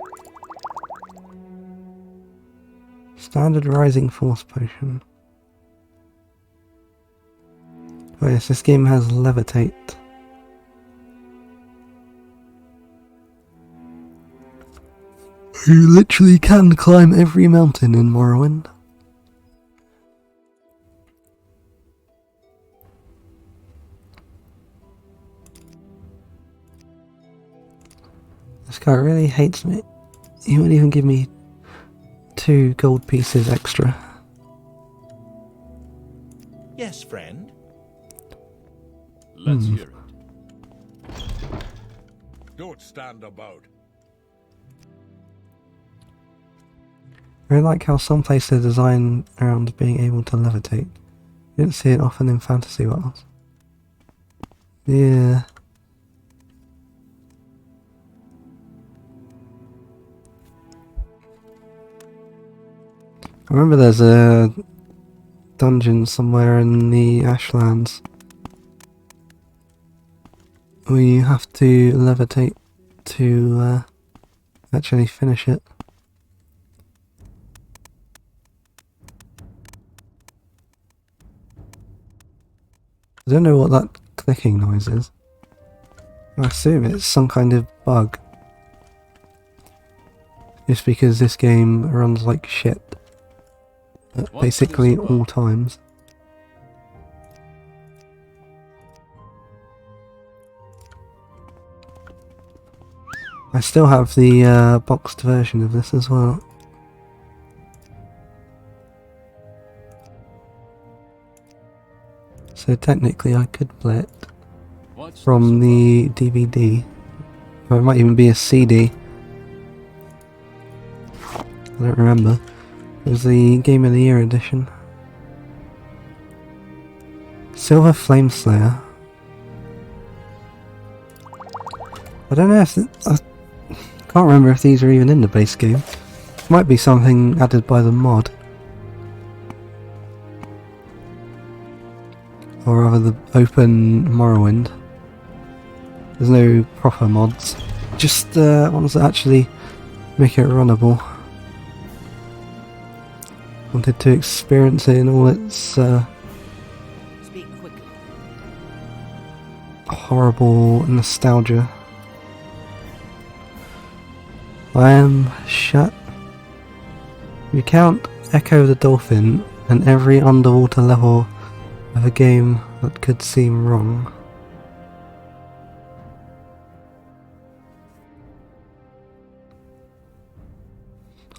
Standard rising force potion. Oh yes, this game has levitate. You literally can climb every mountain in Morrowind. This guy really hates me. He won't even give me 2 gold pieces extra. Yes, friend. Let's hear it. Don't stand about. I really like how some places are designed around being able to levitate. You don't see it often in fantasy worlds. Yeah. I remember there's a dungeon somewhere in the Ashlands where you have to levitate to actually finish it. I don't know what that clicking noise is. I assume it's some kind of bug. Just because this game runs like shit at basically all times. I still have the boxed version of this as well. So technically I could play it from the DVD, or it might even be a CD. I don't remember. It was the Game of the Year edition. Silver Flame Slayer. I don't know if... I can't remember if these are even in the base game. It might be something added by the mod. Or rather the open Morrowind. There's no proper mods. Just ones that actually make it runnable. Wanted to experience it in all its Speak quickly. horrible nostalgia. I am shut. You count Echo the Dolphin and every underwater level of a game that could seem wrong.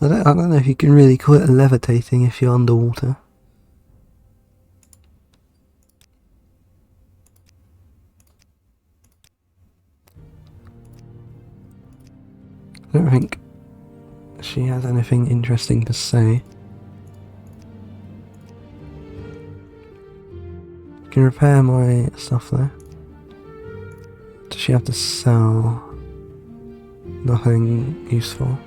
I don't know if you can really call it levitating if you're underwater. I don't think she has anything interesting to say. Can repair my stuff though. Does she have to sell? Nothing useful.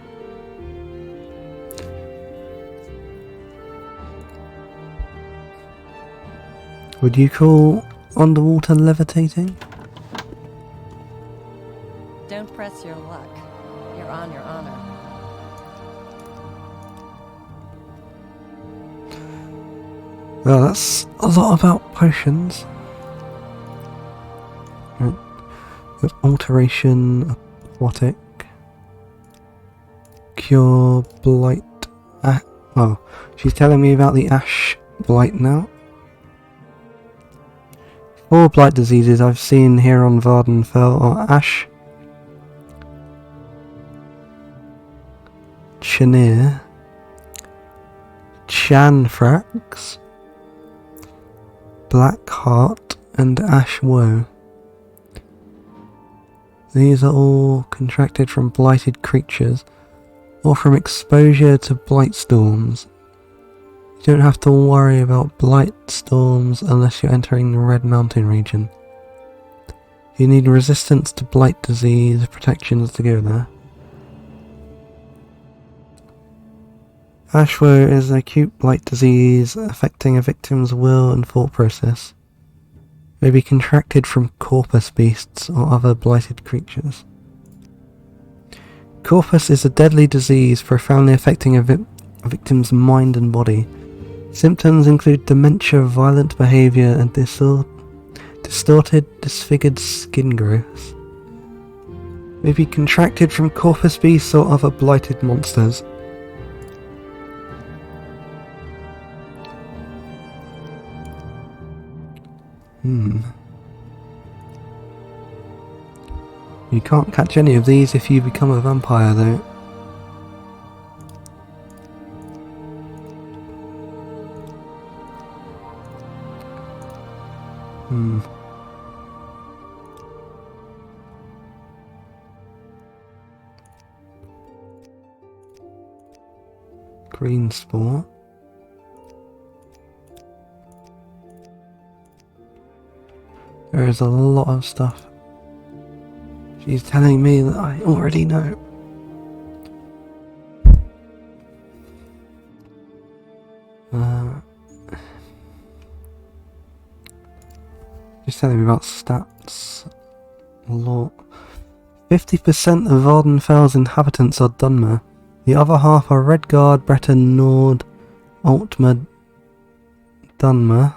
Would you call underwater levitating? Don't press your luck. You're on your honor. Well, that's a lot about potions. Right. With alteration, aquatic, cure, blight. Oh, she's telling me about the ash blight now. 4 blight diseases I've seen here on Vardenfell are ash, Chenier, Chanthrax, Blackheart, and Ash Woe. These are all contracted from blighted creatures or from exposure to blight storms. You don't have to worry about blight storms unless you're entering the Red Mountain region. You need resistance to blight disease protections to go there. Ash Woe is an acute blight disease affecting a victim's will and thought process. It may be contracted from corpus beasts or other blighted creatures. Corpus is a deadly disease profoundly affecting a victim's mind and body. Symptoms include dementia, violent behaviour, and distorted, disfigured skin growths. May be contracted from corpus beasts or other blighted monsters. You can't catch any of these if you become a vampire, though. Green spore. There is a lot of stuff. She's telling me that I already know. She's telling me about stats. Law. 50% of Vardenfell's inhabitants are Dunmer. The other half are Redguard, Breton, Nord, Altmer, Dunmer,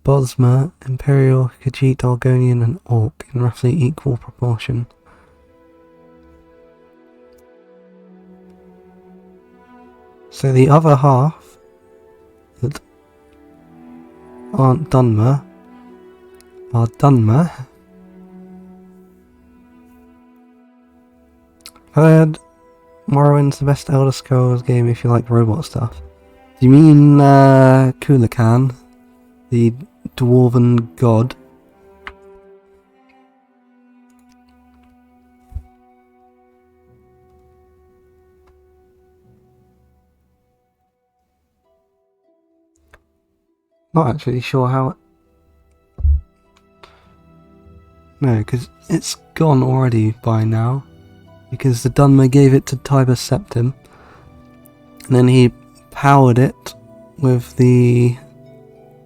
Bosmer, Imperial, Khajiit, Argonian and Orc in roughly equal proportion. So the other half that aren't Dunmer are Dunmer. Heard Morrowind's the best Elder Scrolls game if you like robot stuff. Do you mean Kulakan, the dwarven god? Not actually sure how it... No, because it's gone already by now. Because the Dunmer gave it to Tiber Septim. And then he powered it with the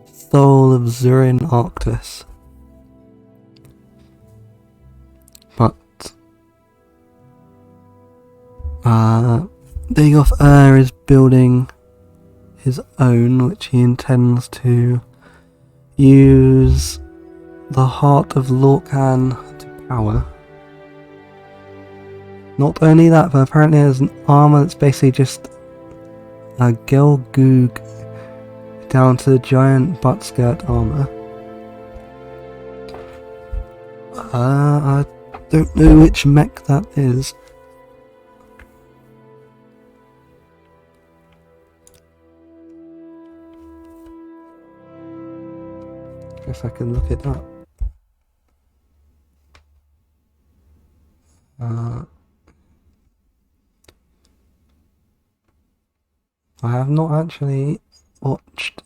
Thole of Zurin Arctus. But Dagoth Ur is building his own, which he intends to use the heart of Lorcan to power. Not only that, but apparently there's an armor that's basically just a Gelgoog down to the giant butt skirt armor. I don't know which mech that is. Guess I can look it up. I have not actually watched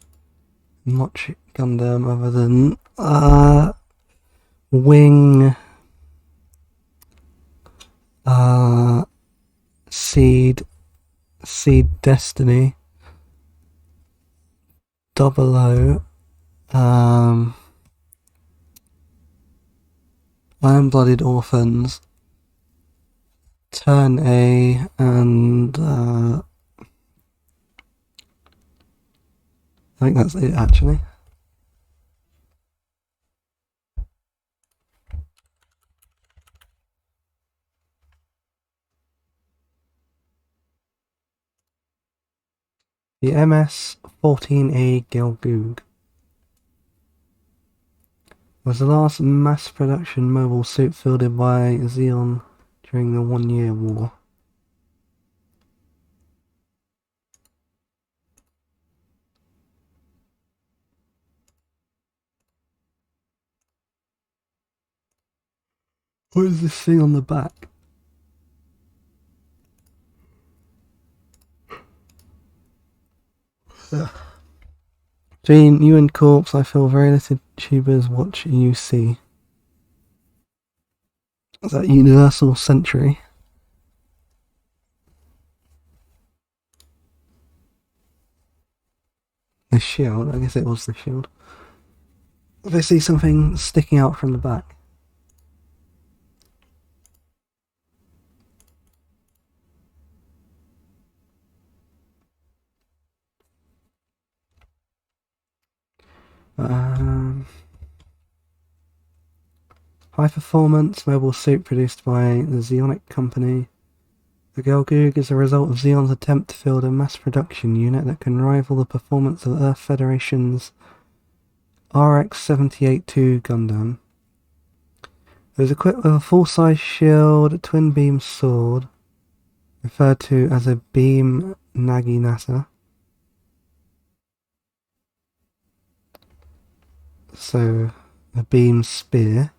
much Gundam other than Wing, Seed Destiny, Double O, Iron-Blooded Orphans, Turn A, and I think that's it actually. The MS-14A Gelgoog was the last mass production mobile suit fielded by Zeon during the 1 Year War. What is this thing on the back? Between you and Corpse, I feel very little tubers watch UC. Is that Universal Century? The shield? I guess it was the shield. They see something sticking out from the back. High performance mobile suit produced by the Zeonic Company. The Gelgoog is a result of Zeon's attempt to field a mass production unit that can rival the performance of Earth Federation's RX-78-2 Gundam. It was equipped with a full-size shield, a twin-beam sword, referred to as a beam Naginata. So, a beam spear,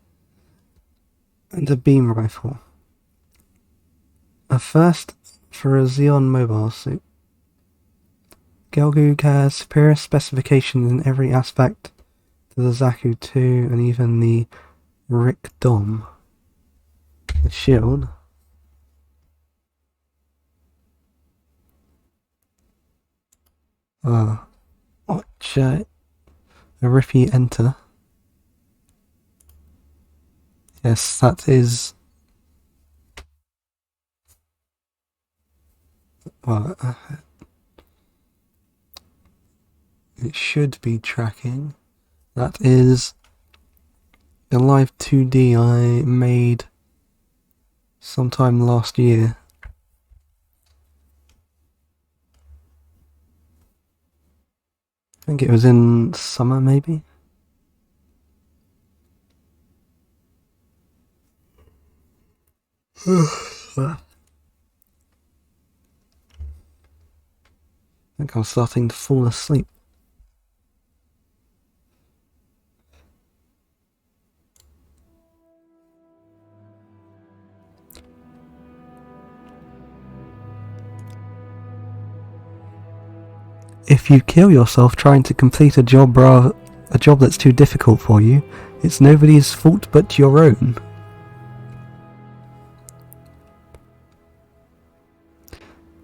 and a beam rifle. A first for a Zeon mobile suit. Gelgoog has superior specifications in every aspect to the Zaku 2 and even the Rick Dom. The shield. Watch a Riffy enter. Yes, that is. Well, it should be tracking. That is a live 2D I made sometime last year. I think it was in summer, maybe. I think I'm starting to fall asleep. If you kill yourself trying to complete a job that's too difficult for you, it's nobody's fault but your own.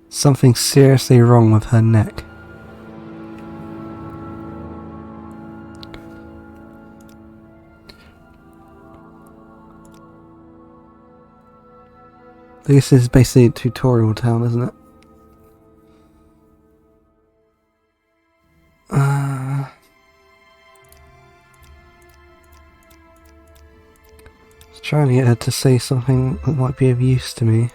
Something seriously wrong with her neck. This is basically a tutorial town, isn't it? Trying to get her to say something that might be of use to me.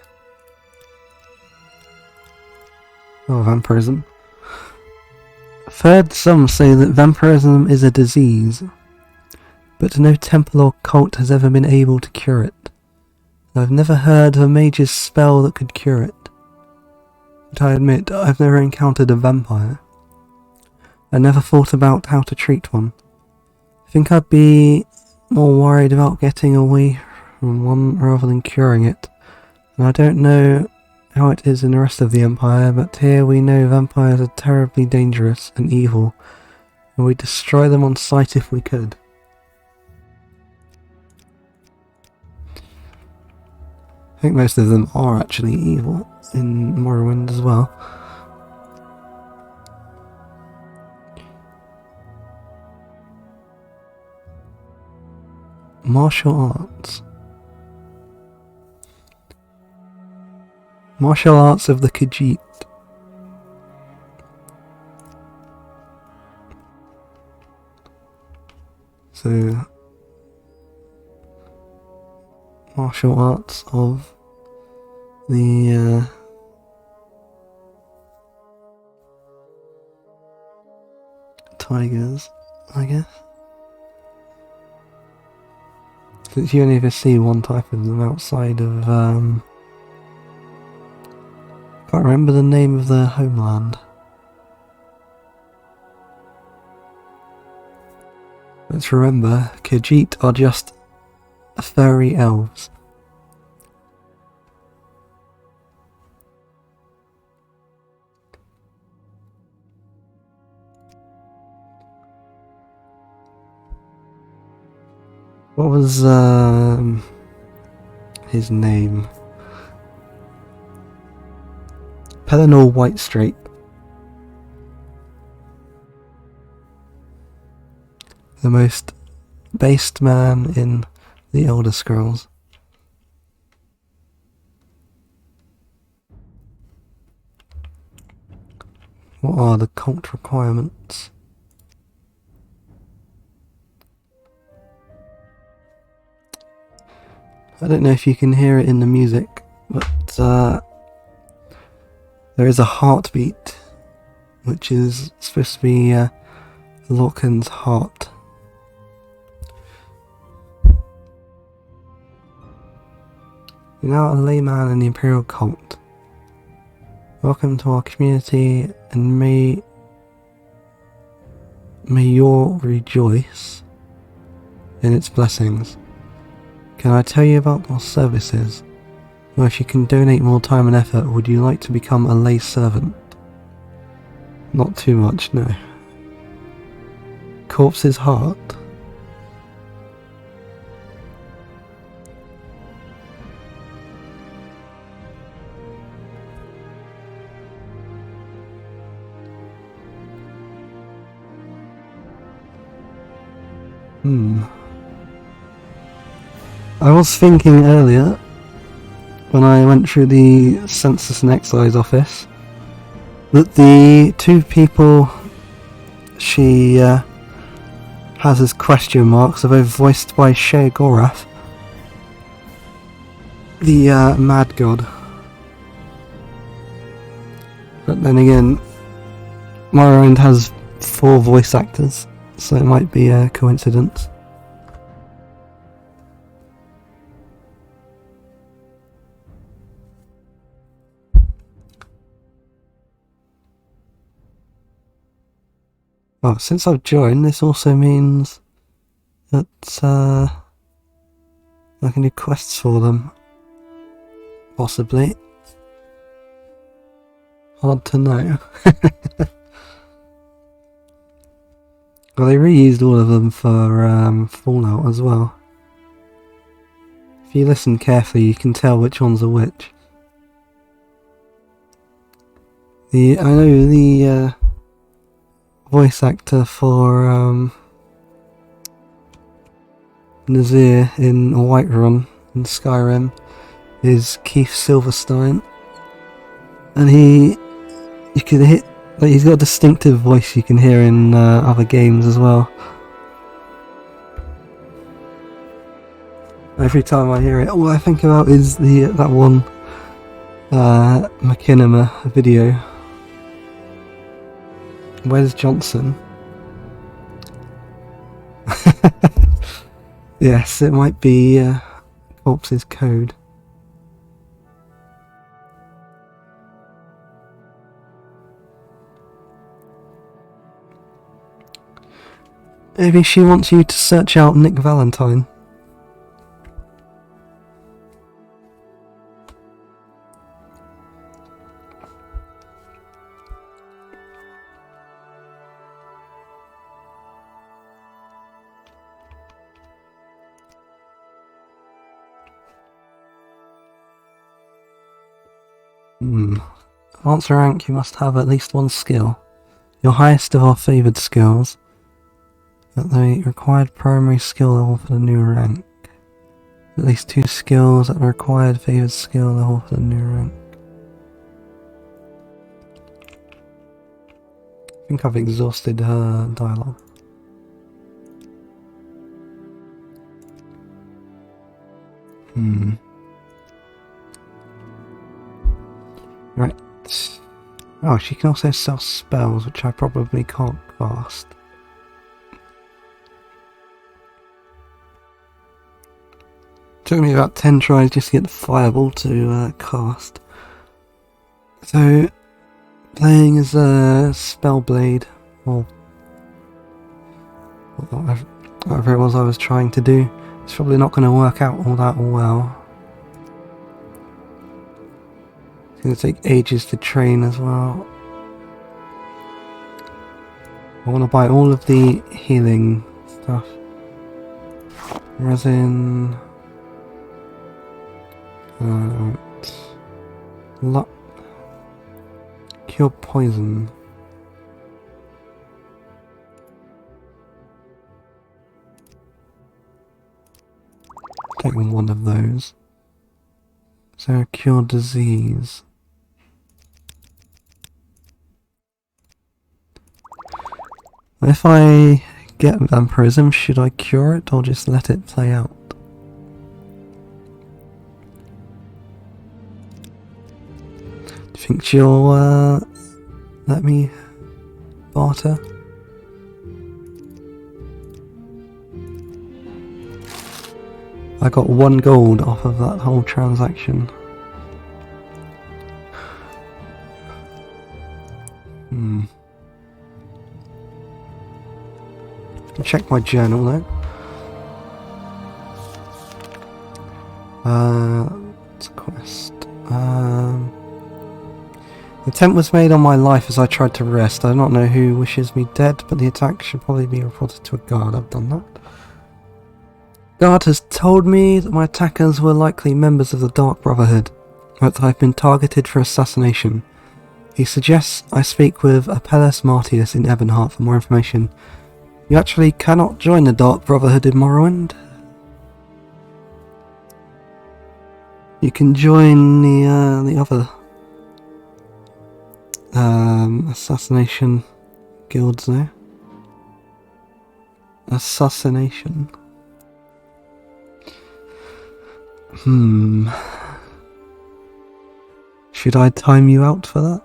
Oh, vampirism. I've heard some say that vampirism is a disease, but no temple or cult has ever been able to cure it. I've never heard of a mage's spell that could cure it. But I admit, I've never encountered a vampire. I never thought about how to treat one. I think I'd be more worried about getting away from one rather than curing it. And I don't know how it is in the rest of the Empire, but here we know vampires are terribly dangerous and evil, and we'd destroy them on sight if we could. I think most of them are actually evil in Morrowind as well. Martial arts. Martial arts of the Khajiit. So, martial arts of the tigers, I guess. Since you only ever see one type of them outside of can't remember the name of their homeland. Let's remember, Khajiit are just furry elves. What was his name? Pelennor Whitestrape. The most based man in the Elder Scrolls. What are the cult requirements? I don't know if you can hear it in the music, but there is a heartbeat, which is supposed to be Lorkhan's heart. You're now a layman in the Imperial Cult. Welcome to our community, and may you rejoice in its blessings. Can I tell you about our services? Or if you can donate more time and effort, would you like to become a lay servant? Not too much, no. Corpse's heart. I was thinking earlier, when I went through the Census and Excise office, that the two people she has as question marks are both voiced by Sheogorath, the Mad God. But then again, Morrowind has 4 voice actors, so it might be a coincidence. Oh, since I've joined, this also means that I can do quests for them. Possibly. Hard to know. Well, they reused all of them for Fallout as well. If you listen carefully, you can tell which ones are which. I know the voice actor for Nazir in Whiterun in Skyrim is Keith Silverstein, and you can hit. Like, he's got a distinctive voice you can hear in other games as well. Every time I hear it, all I think about is that one Machinima video. Where's Johnson? Yes, it might be Corpse's Code. Maybe she wants you to search out Nick Valentine. Answer rank, you must have at least one skill. Your highest of our favoured skills. At the required primary skill level for the new rank. At least 2 skills at the required favoured skill level for the new rank. I think I've exhausted her dialogue. Right. Oh, she can also sell spells, which I probably can't cast. Took me about 10 tries just to get the fireball to cast. So, playing as a Spellblade, or whatever it was I was trying to do, it's probably not going to work out all that well. It's going to take ages to train as well. I want to buy all of the healing stuff. Resin. Cure poison. Take one of those. So cure disease. If I get vampirism, should I cure it or just let it play out? Do you think she'll let me barter? I got 1 gold off of that whole transaction. Check my journal though. It's a quest. The attempt was made on my life as I tried to rest. I do not know who wishes me dead, but the attack should probably be reported to a guard. I've done that. Guard has told me that my attackers were likely members of the Dark Brotherhood, but that I've been targeted for assassination. He suggests I speak with Apelles Martius in Ebonheart for more information. You actually cannot join the Dark Brotherhood in Morrowind. You can join the other assassination guilds though. Assassination. Should I time you out for that?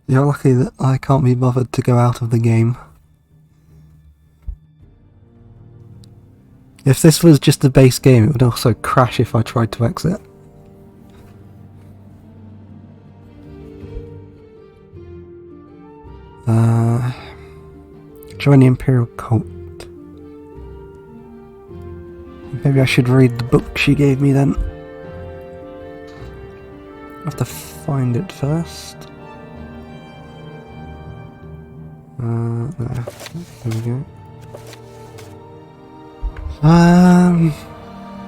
You're lucky that I can't be bothered to go out of the game. If this was just a base game, it would also crash if I tried to exit. Join the Imperial Cult. Maybe I should read the book she gave me then. I have to find it first. There we go.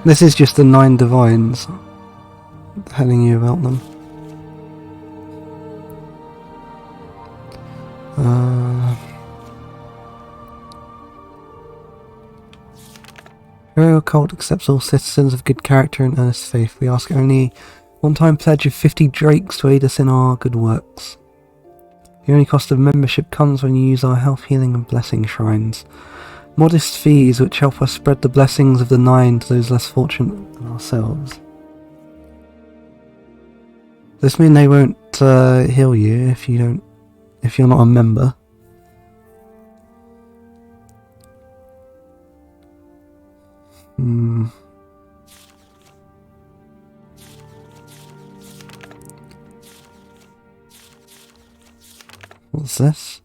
This is just the 9 divines telling you about them. Imperial cult accepts all citizens of good character and earnest faith. We ask only one-time pledge of 50 drakes to aid us in our good works. The only cost of membership comes when you use our health, healing and blessing shrines. Modest fees which help us spread the blessings of the Nine to those less fortunate than ourselves. Does this mean they won't heal you if you're not a member? What's this?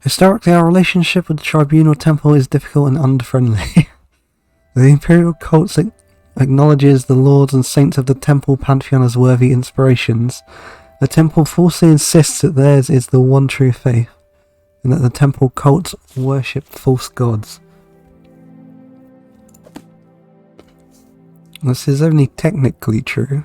Historically, our relationship with the Tribunal Temple is difficult and unfriendly. The Imperial Cult acknowledges the lords and saints of the Temple Pantheon as worthy inspirations. The Temple falsely insists that theirs is the one true faith, and that the Temple cults worship false gods. This is only technically true.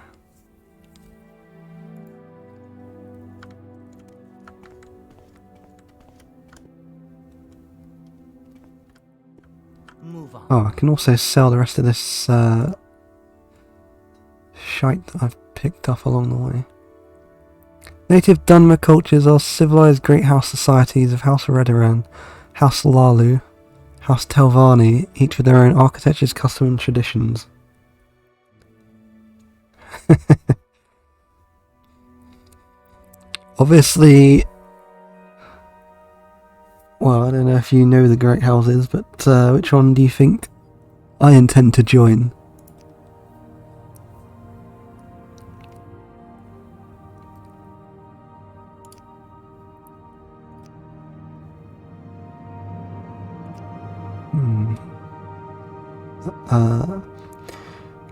Move on. Oh, I can also sell the rest of this shite that I've picked up along the way. Native Dunmer cultures are civilized great house societies of House Redoran, House Lalu, House Telvanni, each with their own architectures, customs and traditions. Obviously, well, I don't know if you know the great houses, but which one do you think I intend to join?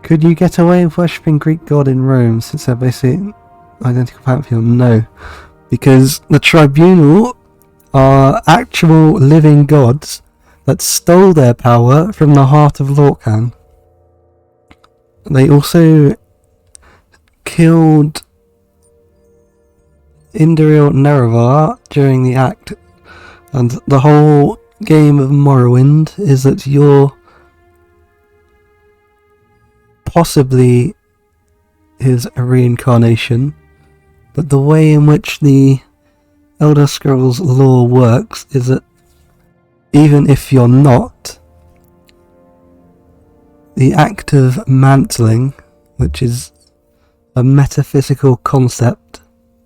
Could you get away with worshipping Greek god in Rome since they're basically identical pantheon? No, because the Tribunal are actual living gods that stole their power from the heart of Lorkhan. They also killed Indril Nerevar during the act, and the whole game of Morrowind is that you're possibly his reincarnation, but the way in which the Elder Scrolls lore works is that even if you're not, the act of mantling, which is a metaphysical concept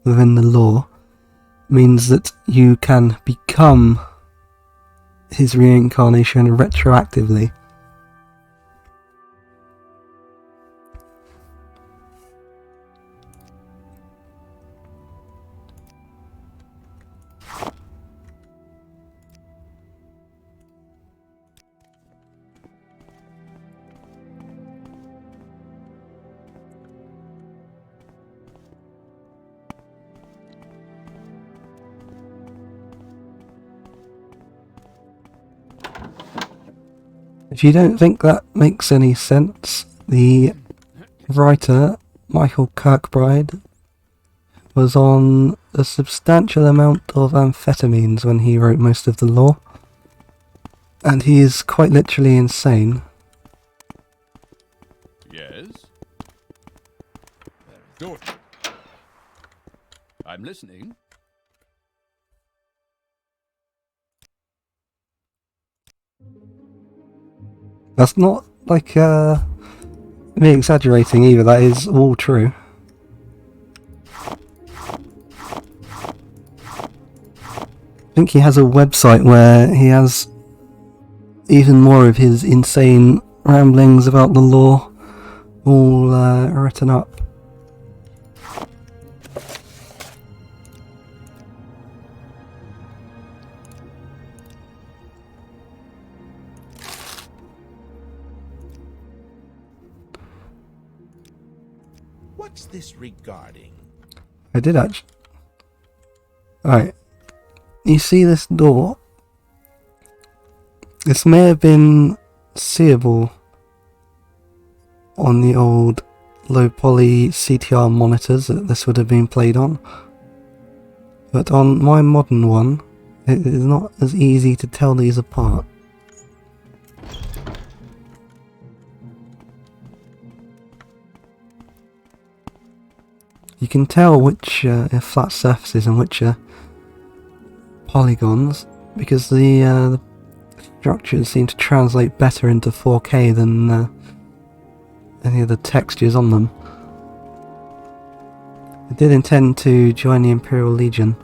within the lore, means that you can become his reincarnation retroactively. If you don't think that makes any sense, the writer, Michael Kirkbride, was on a substantial amount of amphetamines when he wrote most of the lore, and he is quite literally insane. Yes? Don't. I'm listening. That's not like me exaggerating either, that is all true. I think he has a website where he has even more of his insane ramblings about the lore all written up. What's this regarding? I did actually. Alright. You see this door? This may have been seeable on the old low poly CTR monitors that this would have been played on. But on my modern one, it is not as easy to tell these apart. You can tell which are flat surfaces and which are polygons, because the structures seem to translate better into 4K than any of the textures on them. I did intend to join the Imperial Legion,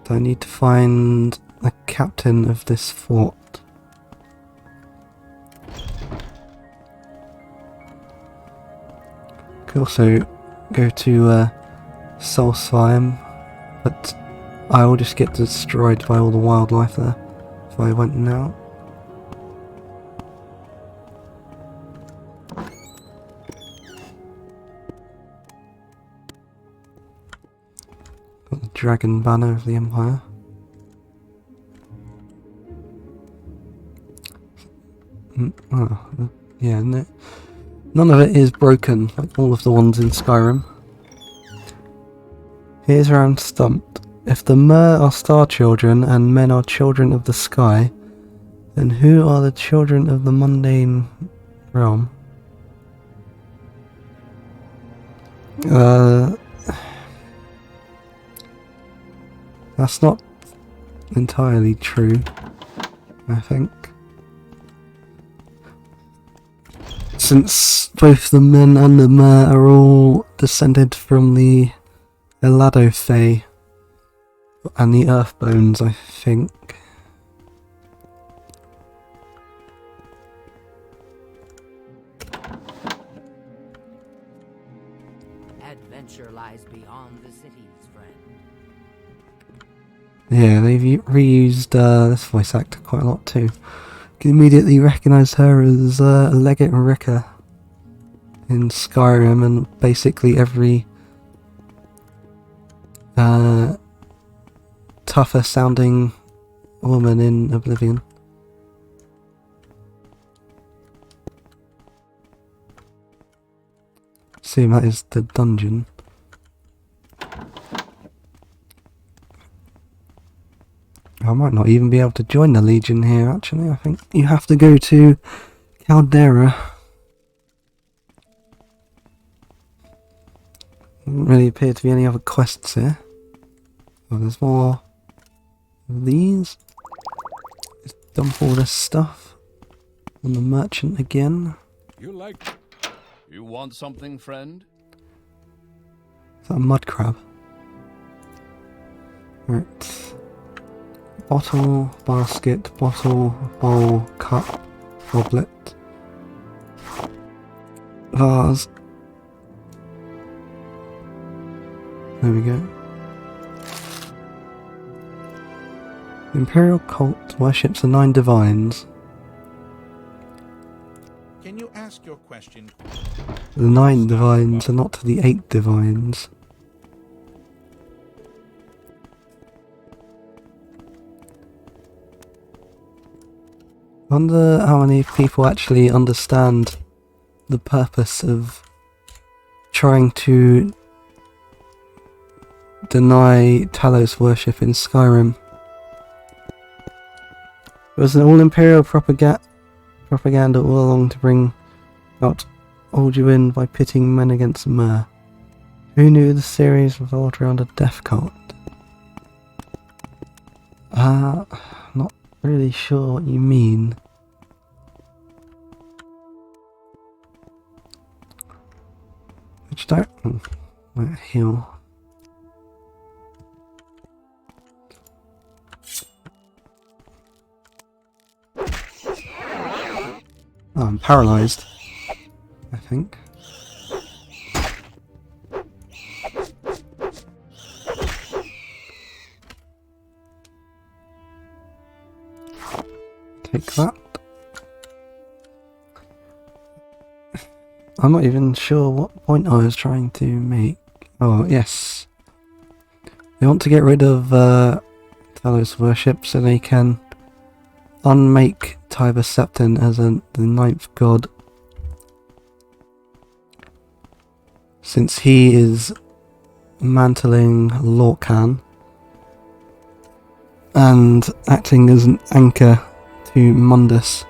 but I need to find the captain of this fort. Could also go to Solstheim, but I will just get destroyed by all the wildlife there if I went now. Got the dragon banner of the Empire. Oh, yeah, no, none of it is broken like all of the ones in Skyrim. Here's where I'm stumped. If the Mer are star children and men are children of the sky, then who are the children of the mundane realm? That's not entirely true, I think. Since both the men and the Mer are all descended from the Elado Fae and the Earthbones, I think. Adventure lies beyond the cities, friend. Yeah, they've reused this voice actor quite a lot too. You can immediately recognise her as Leggett Ricker in Skyrim, and basically every tougher sounding woman in Oblivion. Assume that is the dungeon. I might not even be able to join the Legion here, actually. I think you have to go to Caldera. Doesn't really appear to be any other quests here. Oh, there's more of these. Let's dump all this stuff on the merchant again. You want something, friend? Is that a mud crab? Right. Bottle, basket, bottle, bowl, cup, goblet, vase. There we go. The Imperial cult worships the 9 divines. Can you ask your question? The 9 divines are not the 8 divines. I wonder how many people actually understand the purpose of trying to deny Talos worship in Skyrim. It was an all-Imperial propaganda all along to bring out Alduin by pitting men against Mer. Who knew the series revolved around a death cult? Not really sure what you mean. Which don't... Might heal. Oh, I'm paralysed, I think. Take that. I'm not even sure what point I was trying to make. Oh, yes. They want to get rid of Talos worship so they can unmake Tiber Septon as the 9th god, since he is mantling Lorcan and acting as an anchor to Mundus.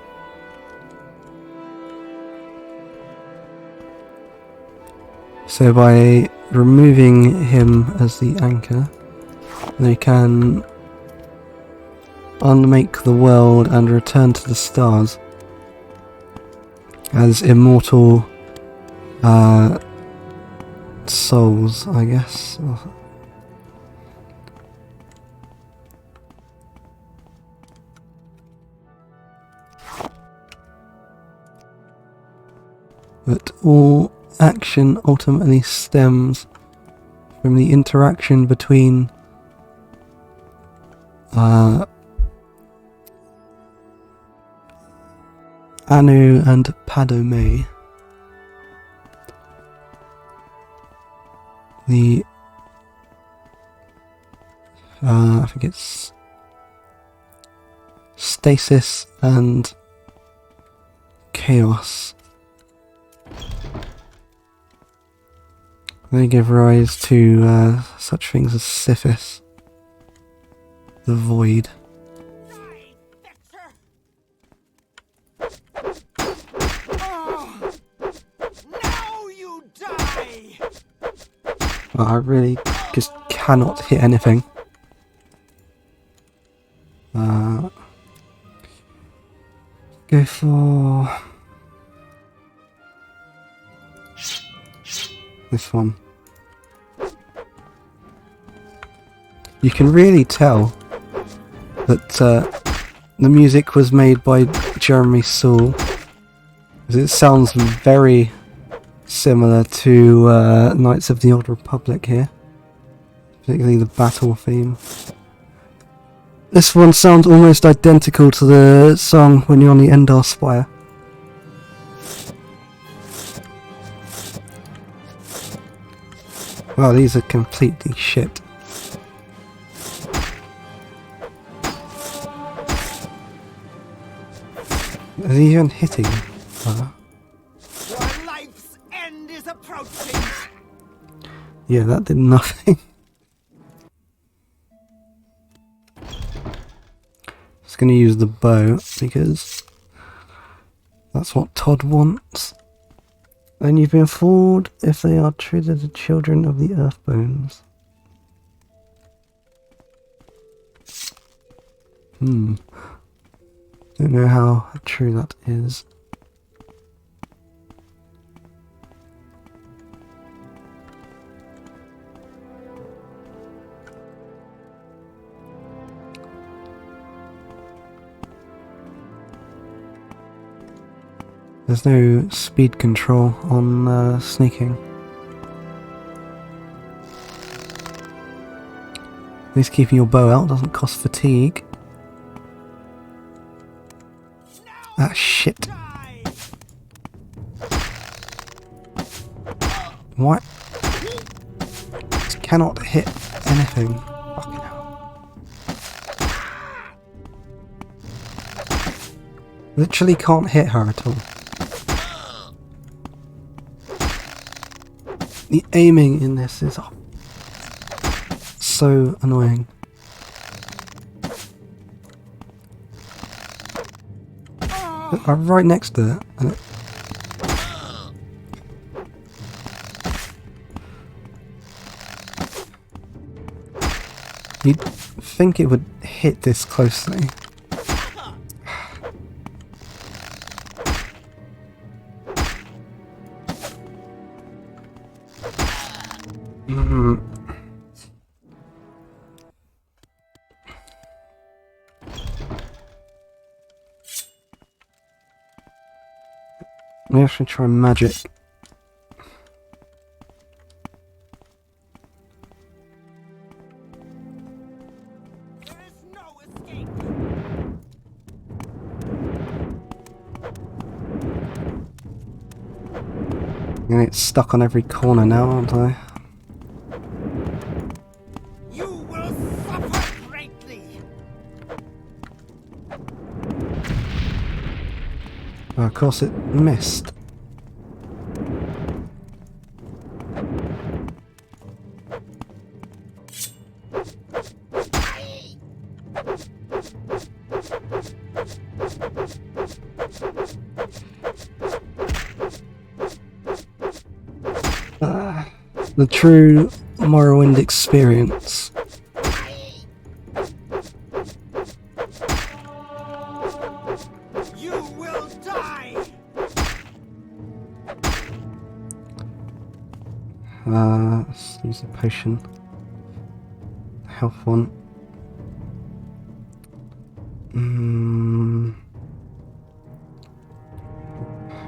So by removing him as the anchor, they can unmake the world and return to the stars as immortal souls, I guess. But all action ultimately stems from the interaction between Anu and Padome. I think it's Stasis and Chaos. They give rise to such things as Sithis, the Void. Well, I really just cannot hit anything. Go for this one. You can really tell that the music was made by Jeremy Soule, because it sounds very similar to Knights of the Old Republic here, particularly the battle theme. This one sounds almost identical to the song when you're on the Endar Spire. Wow, these are completely shit. Are they even hitting? Your life's end is approaching. Yeah, that did nothing. Just gonna use the bow because that's what Todd wants. And you've been fooled if they are truly the children of the Earthbones. Don't know how true that is. There's no speed control on sneaking. At least keeping your bow out doesn't cost fatigue. Ah, shit. What? Just cannot hit anything. Fucking hell. Literally can't hit her at all. The aiming in this is so annoying. I'm right next to it. And you'd think it would hit this closely. We have to try magic. There is no escape. I'm gonna get stuck on every corner now, aren't I? You will suffer greatly. Oh, of course it missed. The true Morrowind experience. You will die. Let's use a potion. Health one.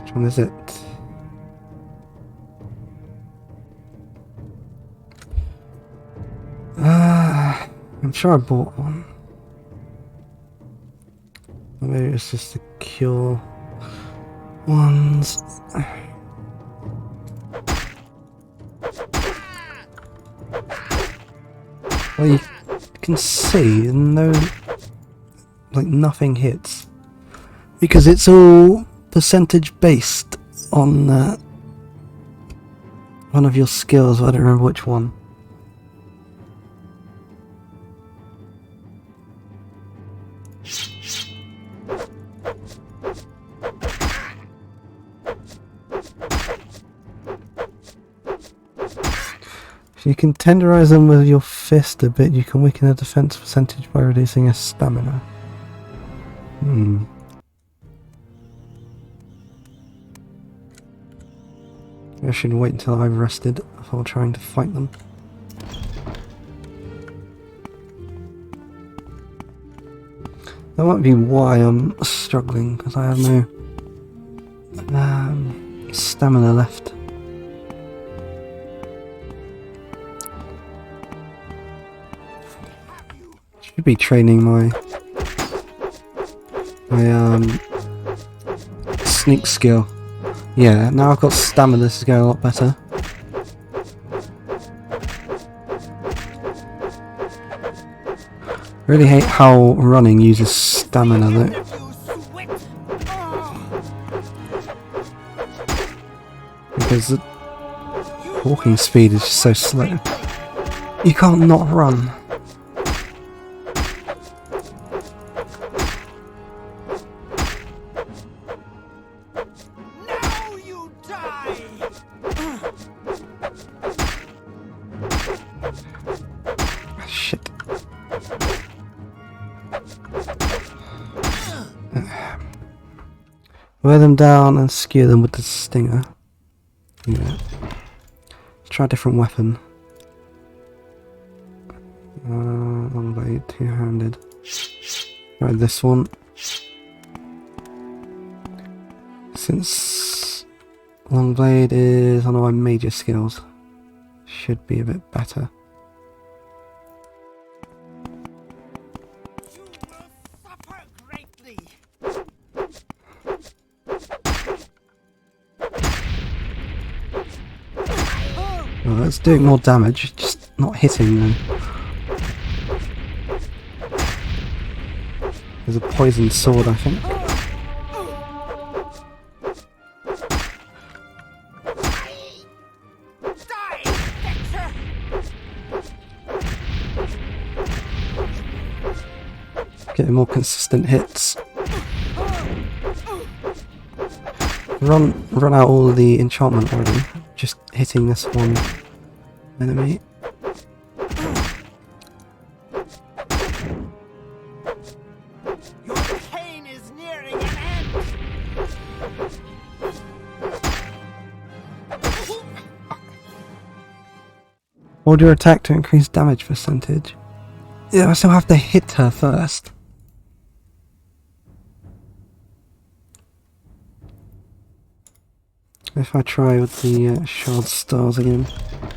Which one is it? I'm sure I bought one. Or maybe it's just the cure ones. Well, you can see no, like nothing hits because it's all percentage based on one of your skills. I don't remember which one. If you can tenderize them with your fist a bit, you can weaken the defense percentage by reducing a stamina. I should wait until I've rested before trying to fight them. That might be why I'm struggling, because I have no stamina left. Should be training my sneak skill. Yeah, now I've got stamina, this is going a lot better. Really hate how running uses stamina though. You sweat. Because the walking speed is just so slow. You can't not run. Now you die. Shit. Wear them down and skewer them with the stinger. Yeah. Let's try a different weapon. Long blade, two-handed. Try this one. Since long blade is one of my major skills, should be a bit better. You will suffer greatly. Well, that's doing more damage, just not hitting them. There's a poisoned sword, I think. Die, Vector. Getting more consistent hits. Run out all the enchantment already. Just hitting this one enemy. Your pain is nearing an end. Hold your attack to increase damage percentage. Yeah, I still have to hit her first. If I try with the shard stars again, I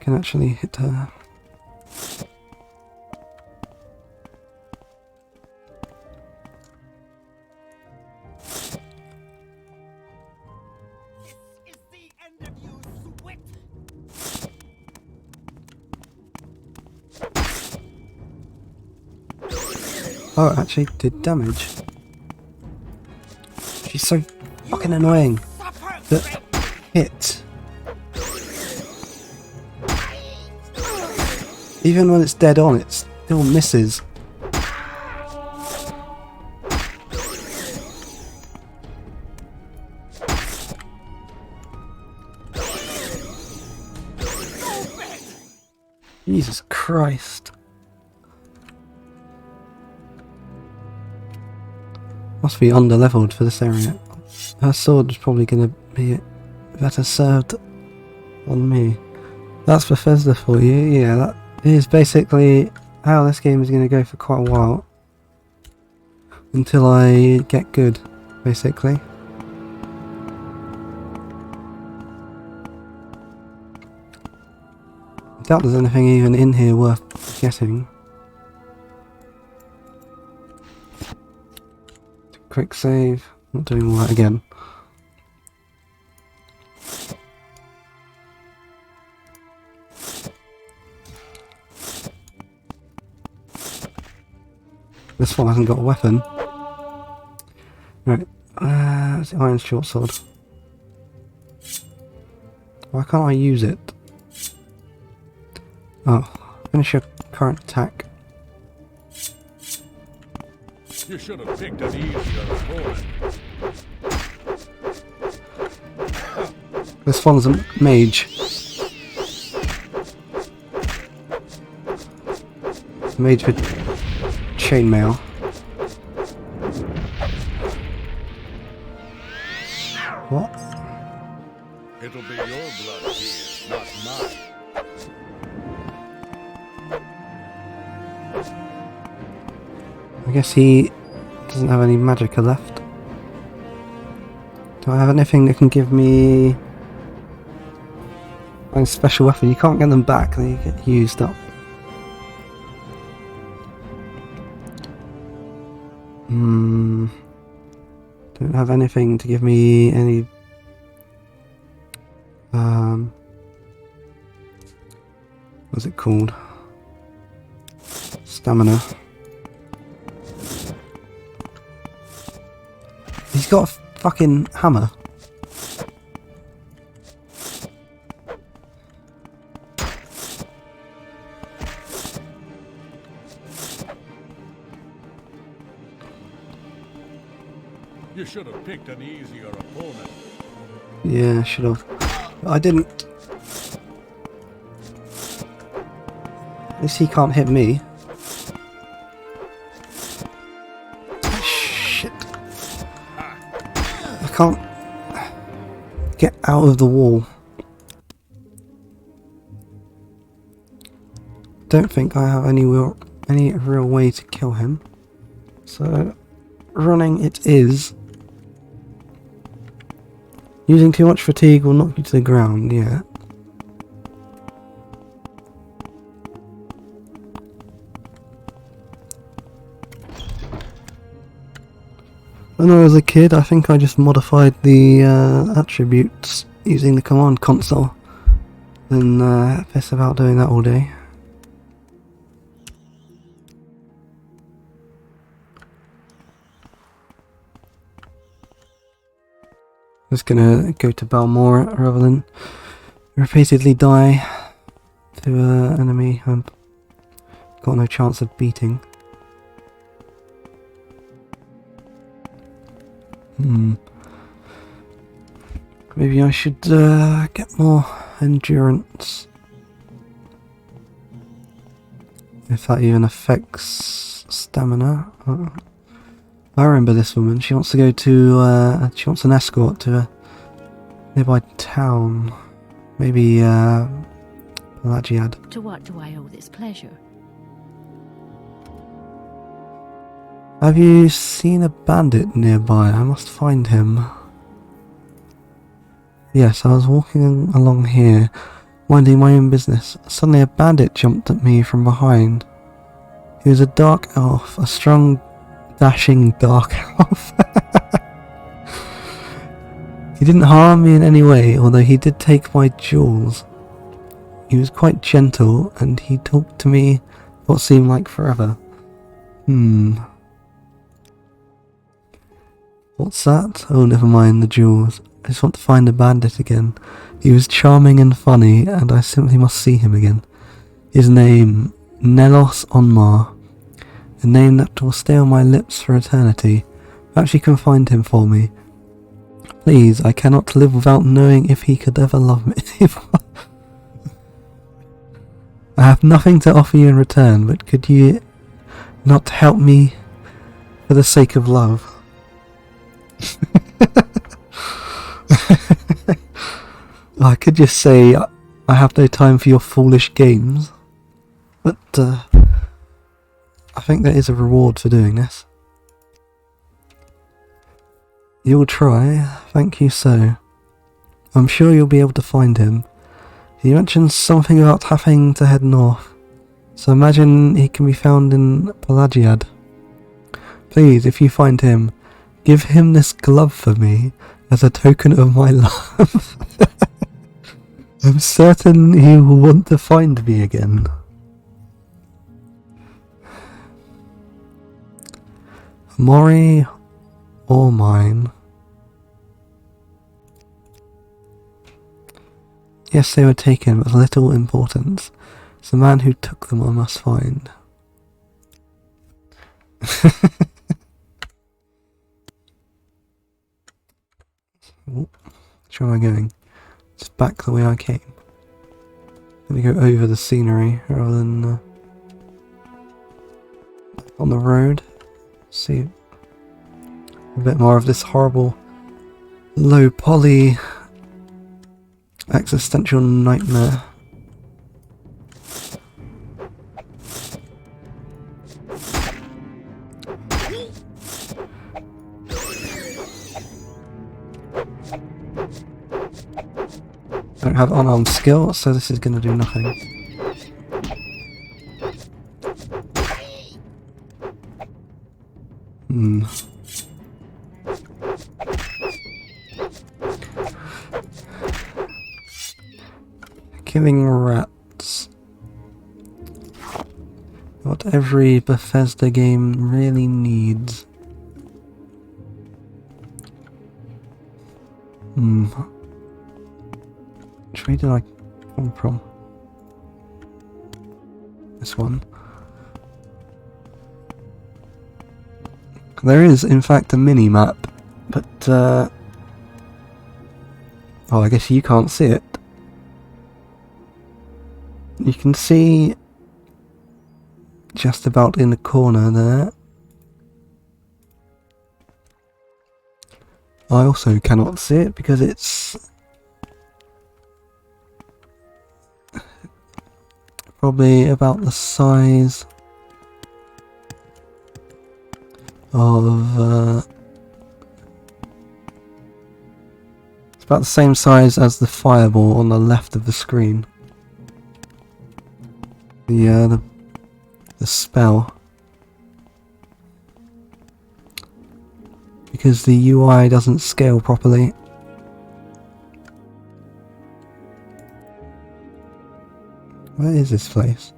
can actually hit her. Is the end of you, sweat. Oh, it actually did damage. She's so fucking annoying. Suffer The greatly. hit. Even when it's dead on, it still misses. Jesus Christ. Must be under-leveled for this area. Her sword is probably going to be better served on me. That's Bethesda for you. Yeah, that is basically how this game is going to go for quite a while. Until I get good, basically. I doubt there's anything even in here worth getting. Quick save. Not doing all that again. This one hasn't got a weapon. Right. It's the iron short sword. Why can't I use it? Oh. Finish your current attack. You should have picked an easier opponent. This one's a mage. Mage with chainmail. What? It'll be your blood here, not mine. I guess he doesn't have any magicka left. Do I have anything that can give me a special weapon? You can't get them back, they get used up. Don't have anything to give me any what's it called? Stamina. He's got a fucking hammer. You should have picked an easier opponent. Yeah, I should have. I didn't. At least he can't hit me. Shit. I can't get out of the wall. Don't think I have any real way to kill him. So running it is. Using too much fatigue will knock you to the ground, yeah. When I was a kid, I think I just modified the attributes using the command console. Then piss about doing that all day. Just gonna go to Balmora rather than repeatedly die to an enemy I've got no chance of beating. Maybe I should get more endurance. If that even affects stamina. I remember this woman. She wants to go to, she wants an escort to a nearby town. Maybe, Pelagiad. To what do I owe this pleasure? Have you seen a bandit nearby? I must find him. Yes, I was walking along here, minding my own business. Suddenly a bandit jumped at me from behind. He was a dark elf, a strong, dashing dark elf. He didn't harm me in any way, although he did take my jewels. He was quite gentle, and he talked to me what seemed like forever. What's that? Oh, never mind the jewels. I just want to find the bandit again. He was charming and funny, and I simply must see him again. His name, Nelos Onmar. A name that will stay on my lips for eternity. Perhaps you can find him for me. Please, I cannot live without knowing if he could ever love me. I have nothing to offer you in return, but could you not help me for the sake of love? I could just say I have no time for your foolish games, but I think there is a reward for doing this. You'll try, thank you so. I'm sure you'll be able to find him. He mentioned something about having to head north, so imagine he can be found in Pelagiad. Please, if you find him, give him this glove for me as a token of my love. I'm certain he will want to find me again. Mori or mine? Yes, they were taken with little importance. It's the man who took them I must find. Which way am I going? Just back the way I came. Let me go over the scenery rather than on the road. See a bit more of this horrible low poly existential nightmare. I don't have unarmed skill, so this is going to do nothing. Killing rats. What every Bethesda game really needs. Which way did I come from? This one. There is, in fact, a mini-map, but, oh, I guess you can't see it. You can see just about in the corner there. I also cannot see it because it's probably about the size of it's about the same size as the fireball on the left of the screen. The spell, because the UI doesn't scale properly. Where is this place?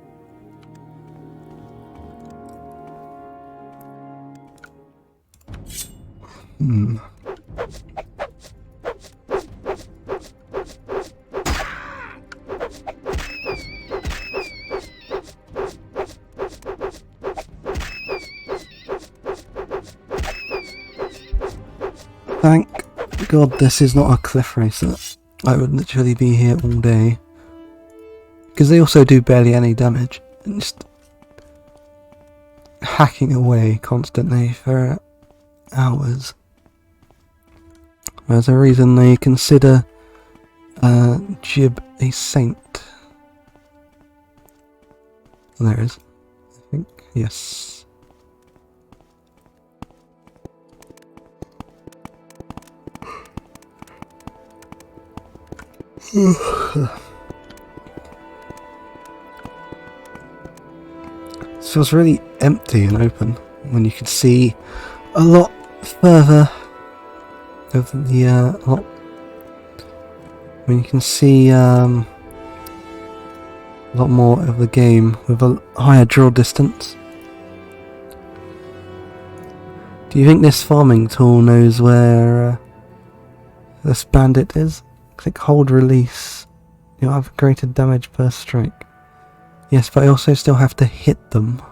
Thank God this is not a cliff racer. I would literally be here all day. Because they also do barely any damage. And just hacking away constantly for hours. There's a reason they consider Jib a saint. There is, I think. Yes. This feels really empty and open when you can see a lot further of the when you can see a lot more of the game with a higher draw distance. Do you think this farming tool knows where this bandit is? Click hold release. You'll have greater damage per strike. Yes, but I also still have to hit them.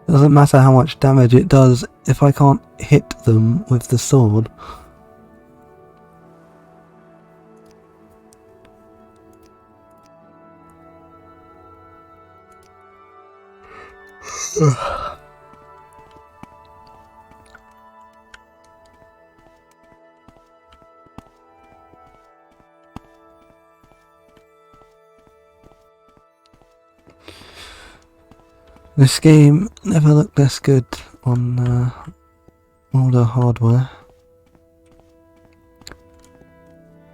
Doesn't matter how much damage it does if I can't hit them with the sword. This game never looked this good on older hardware.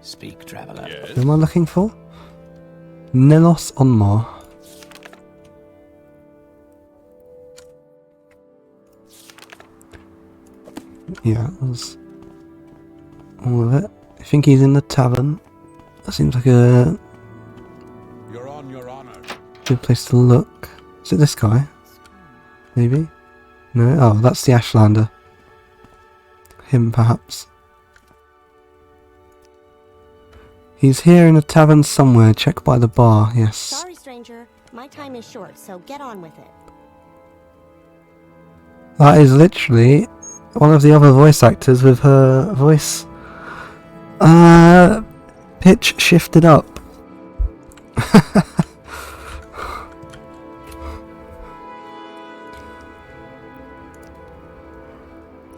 Speak, traveler. Who am I looking for? Nelos Onmar. Yeah, that was all of it. I think he's in the tavern. That seems like a You're on your honor. good place to look. Is it this guy? Maybe? No? Oh, that's the Ashlander. Him, perhaps. He's here in a tavern somewhere. Check by the bar, yes. Sorry, stranger. My time is short, so get on with it. That is literally one of the other voice actors with her voice pitch shifted up.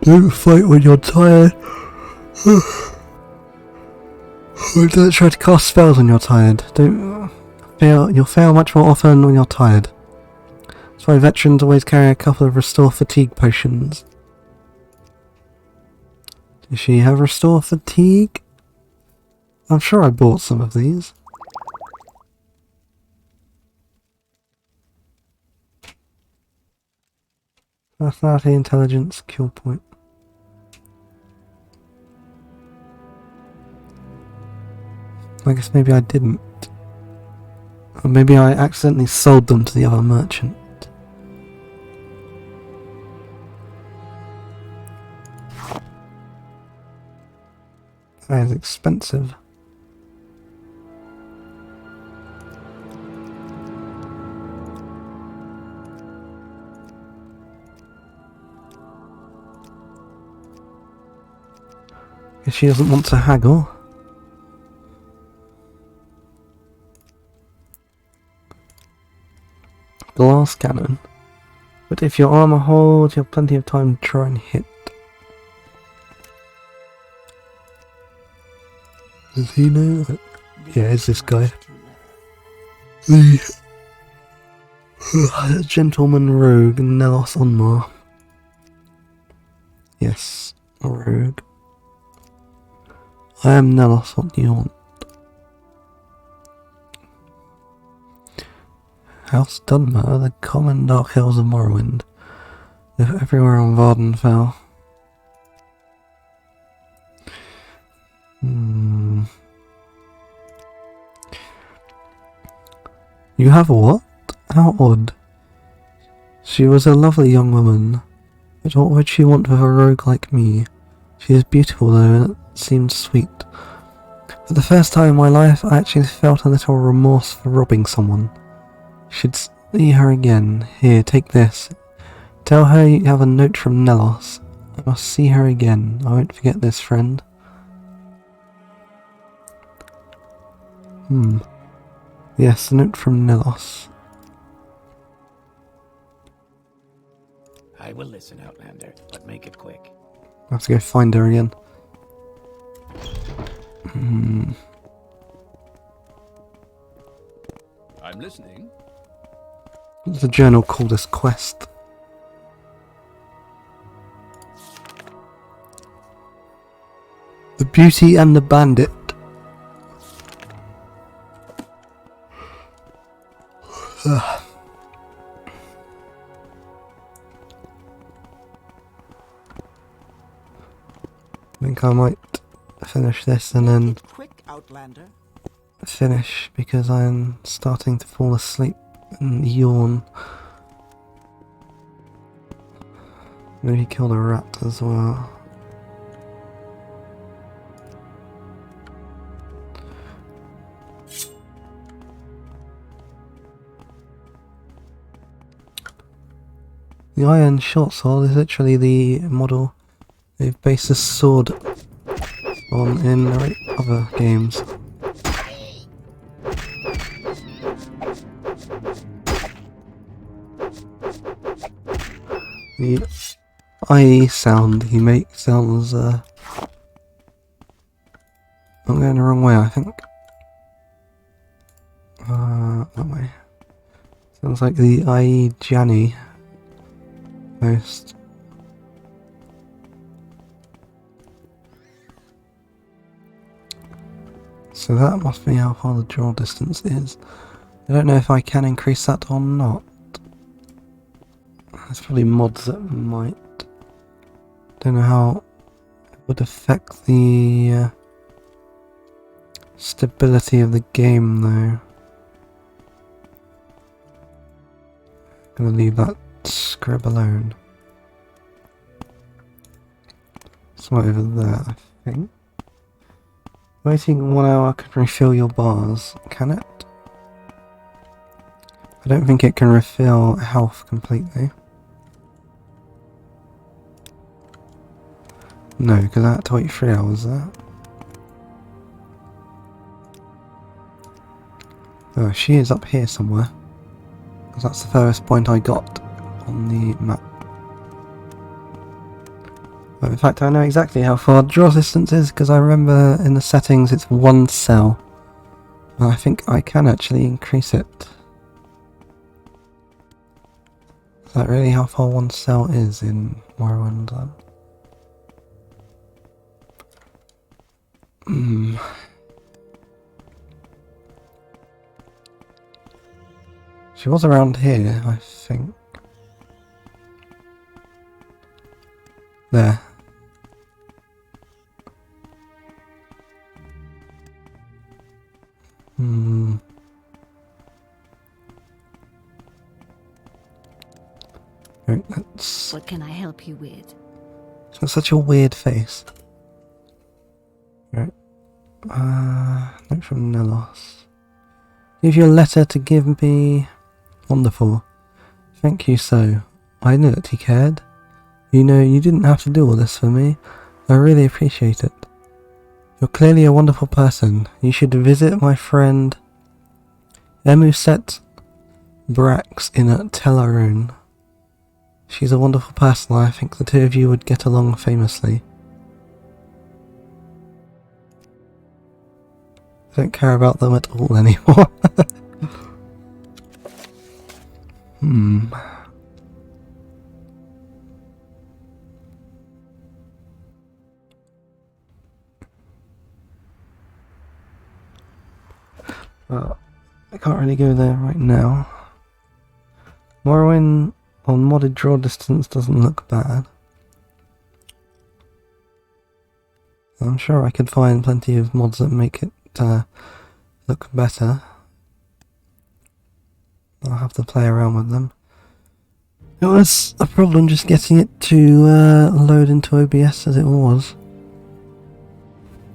Don't fight when you're tired. Don't try to cast spells when you're tired. Don't fail. You'll fail much more often when you're tired. That's why veterans always carry a couple of restore fatigue potions. Does she have restore fatigue? I'm sure I bought some of these. Personality, intelligence, kill point. I guess maybe I didn't. Or maybe I accidentally sold them to the other merchant. That is expensive. Guess she doesn't want to haggle. Glass cannon. But if your armor holds, you have plenty of time to try and hit. Does he know that? Yeah, it's this guy. The gentleman rogue, Nelos Onmar. Yes, a rogue. I am Nelos, what do you want? House Dunmer, the common dark hills of Morrowind. They're everywhere on Vardenfell. You have what? How odd. She was a lovely young woman, but what would she want with a rogue like me? She is beautiful though, and it seemed sweet. For the first time in my life, I actually felt a little remorse for robbing someone. Should see her again. Here, take this. Tell her you have a note from Nelos. I must see her again. I won't forget this, friend. Yes, a note from Nelos. I will listen, Outlander, but make it quick. I have to go find her again. I'm listening. What's the journal called this quest? The Beauty and the Bandit. I think I might finish this and then Quick, Outlander. finish because I'm starting to fall asleep and yawn. Maybe kill the rat as well. The iron short sword is literally the model they've based this sword on in other games. The IE sound he makes sounds, I'm going the wrong way, I think. That way. Sounds like the IE Janny host. So that must be how far the draw distance is. I don't know if I can increase that or not. There's probably mods that might. Don't know how it would affect the stability of the game though. Gonna leave that scrib alone. It's right over there, I think. Waiting 1 hour can refill your bars, can it? I don't think it can refill health completely. No, because I had to wait 3 hours there. Oh, she is up here somewhere. Because that's the furthest point I got on the map. But in fact, I know exactly how far draw distance is because I remember in the settings it's 1 cell. And I think I can actually increase it. Is that really how far 1 cell is in Morrowind then? She was around here, I think. There. Right, that's What can I help you with? got such a weird face. Right. Note from Nelos. Give you a letter to give me. Wonderful. Thank you so. I knew that he cared. You know, you didn't have to do all this for me. I really appreciate it. You're clearly a wonderful person. You should visit my friend Emuset Brax in Telarune. She's a wonderful person. I think the two of you would get along famously. I don't care about them at all anymore. I can't really go there right now. Morrowind on modded draw distance doesn't look bad. I'm sure I could find plenty of mods that make it look better. I'll have to play around with them. It was a problem just getting it to load into OBS as it was.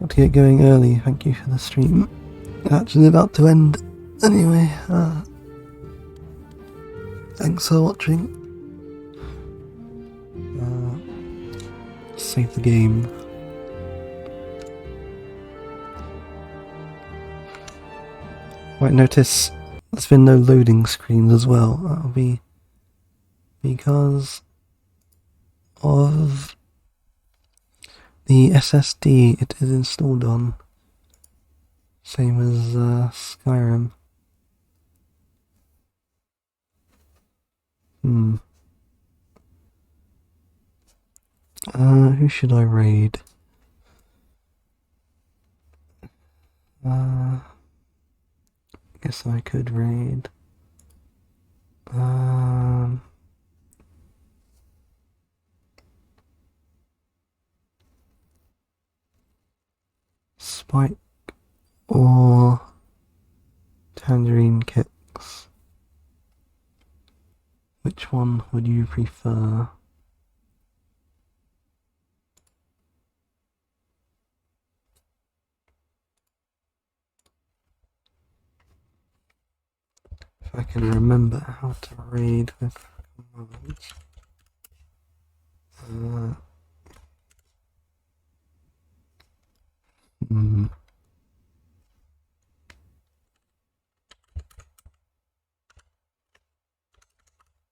Got to get going early, thank you for the stream. It's actually about to end anyway. Thanks for watching. Save the game. Might notice there's been no loading screens as well. That'll be because of the SSD it is installed on. Same as Skyrim. Who should I raid? Guess I could raid. Spike or Tangerine Kicks? Which one would you prefer? If I can remember how to raid with commands.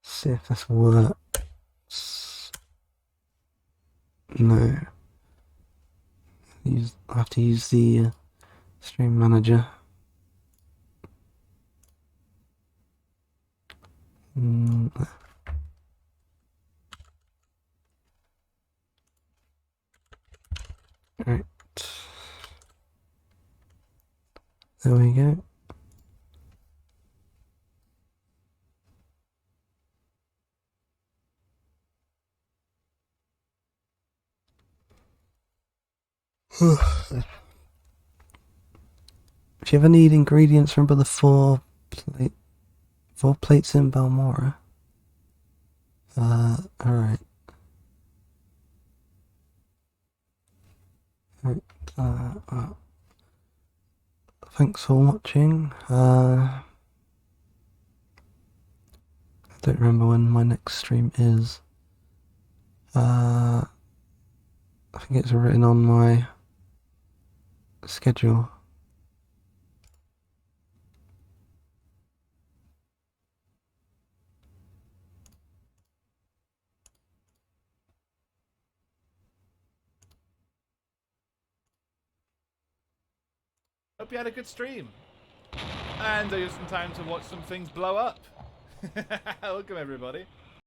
See if this works. No. I have to use the stream manager. Right. There we go. If you ever need ingredients, remember the four plates in Balmora. Alright. Thanks for watching. I don't remember when my next stream is. I think it's written on my schedule. Hope you had a good stream. And you had some time to watch some things blow up. Welcome everybody.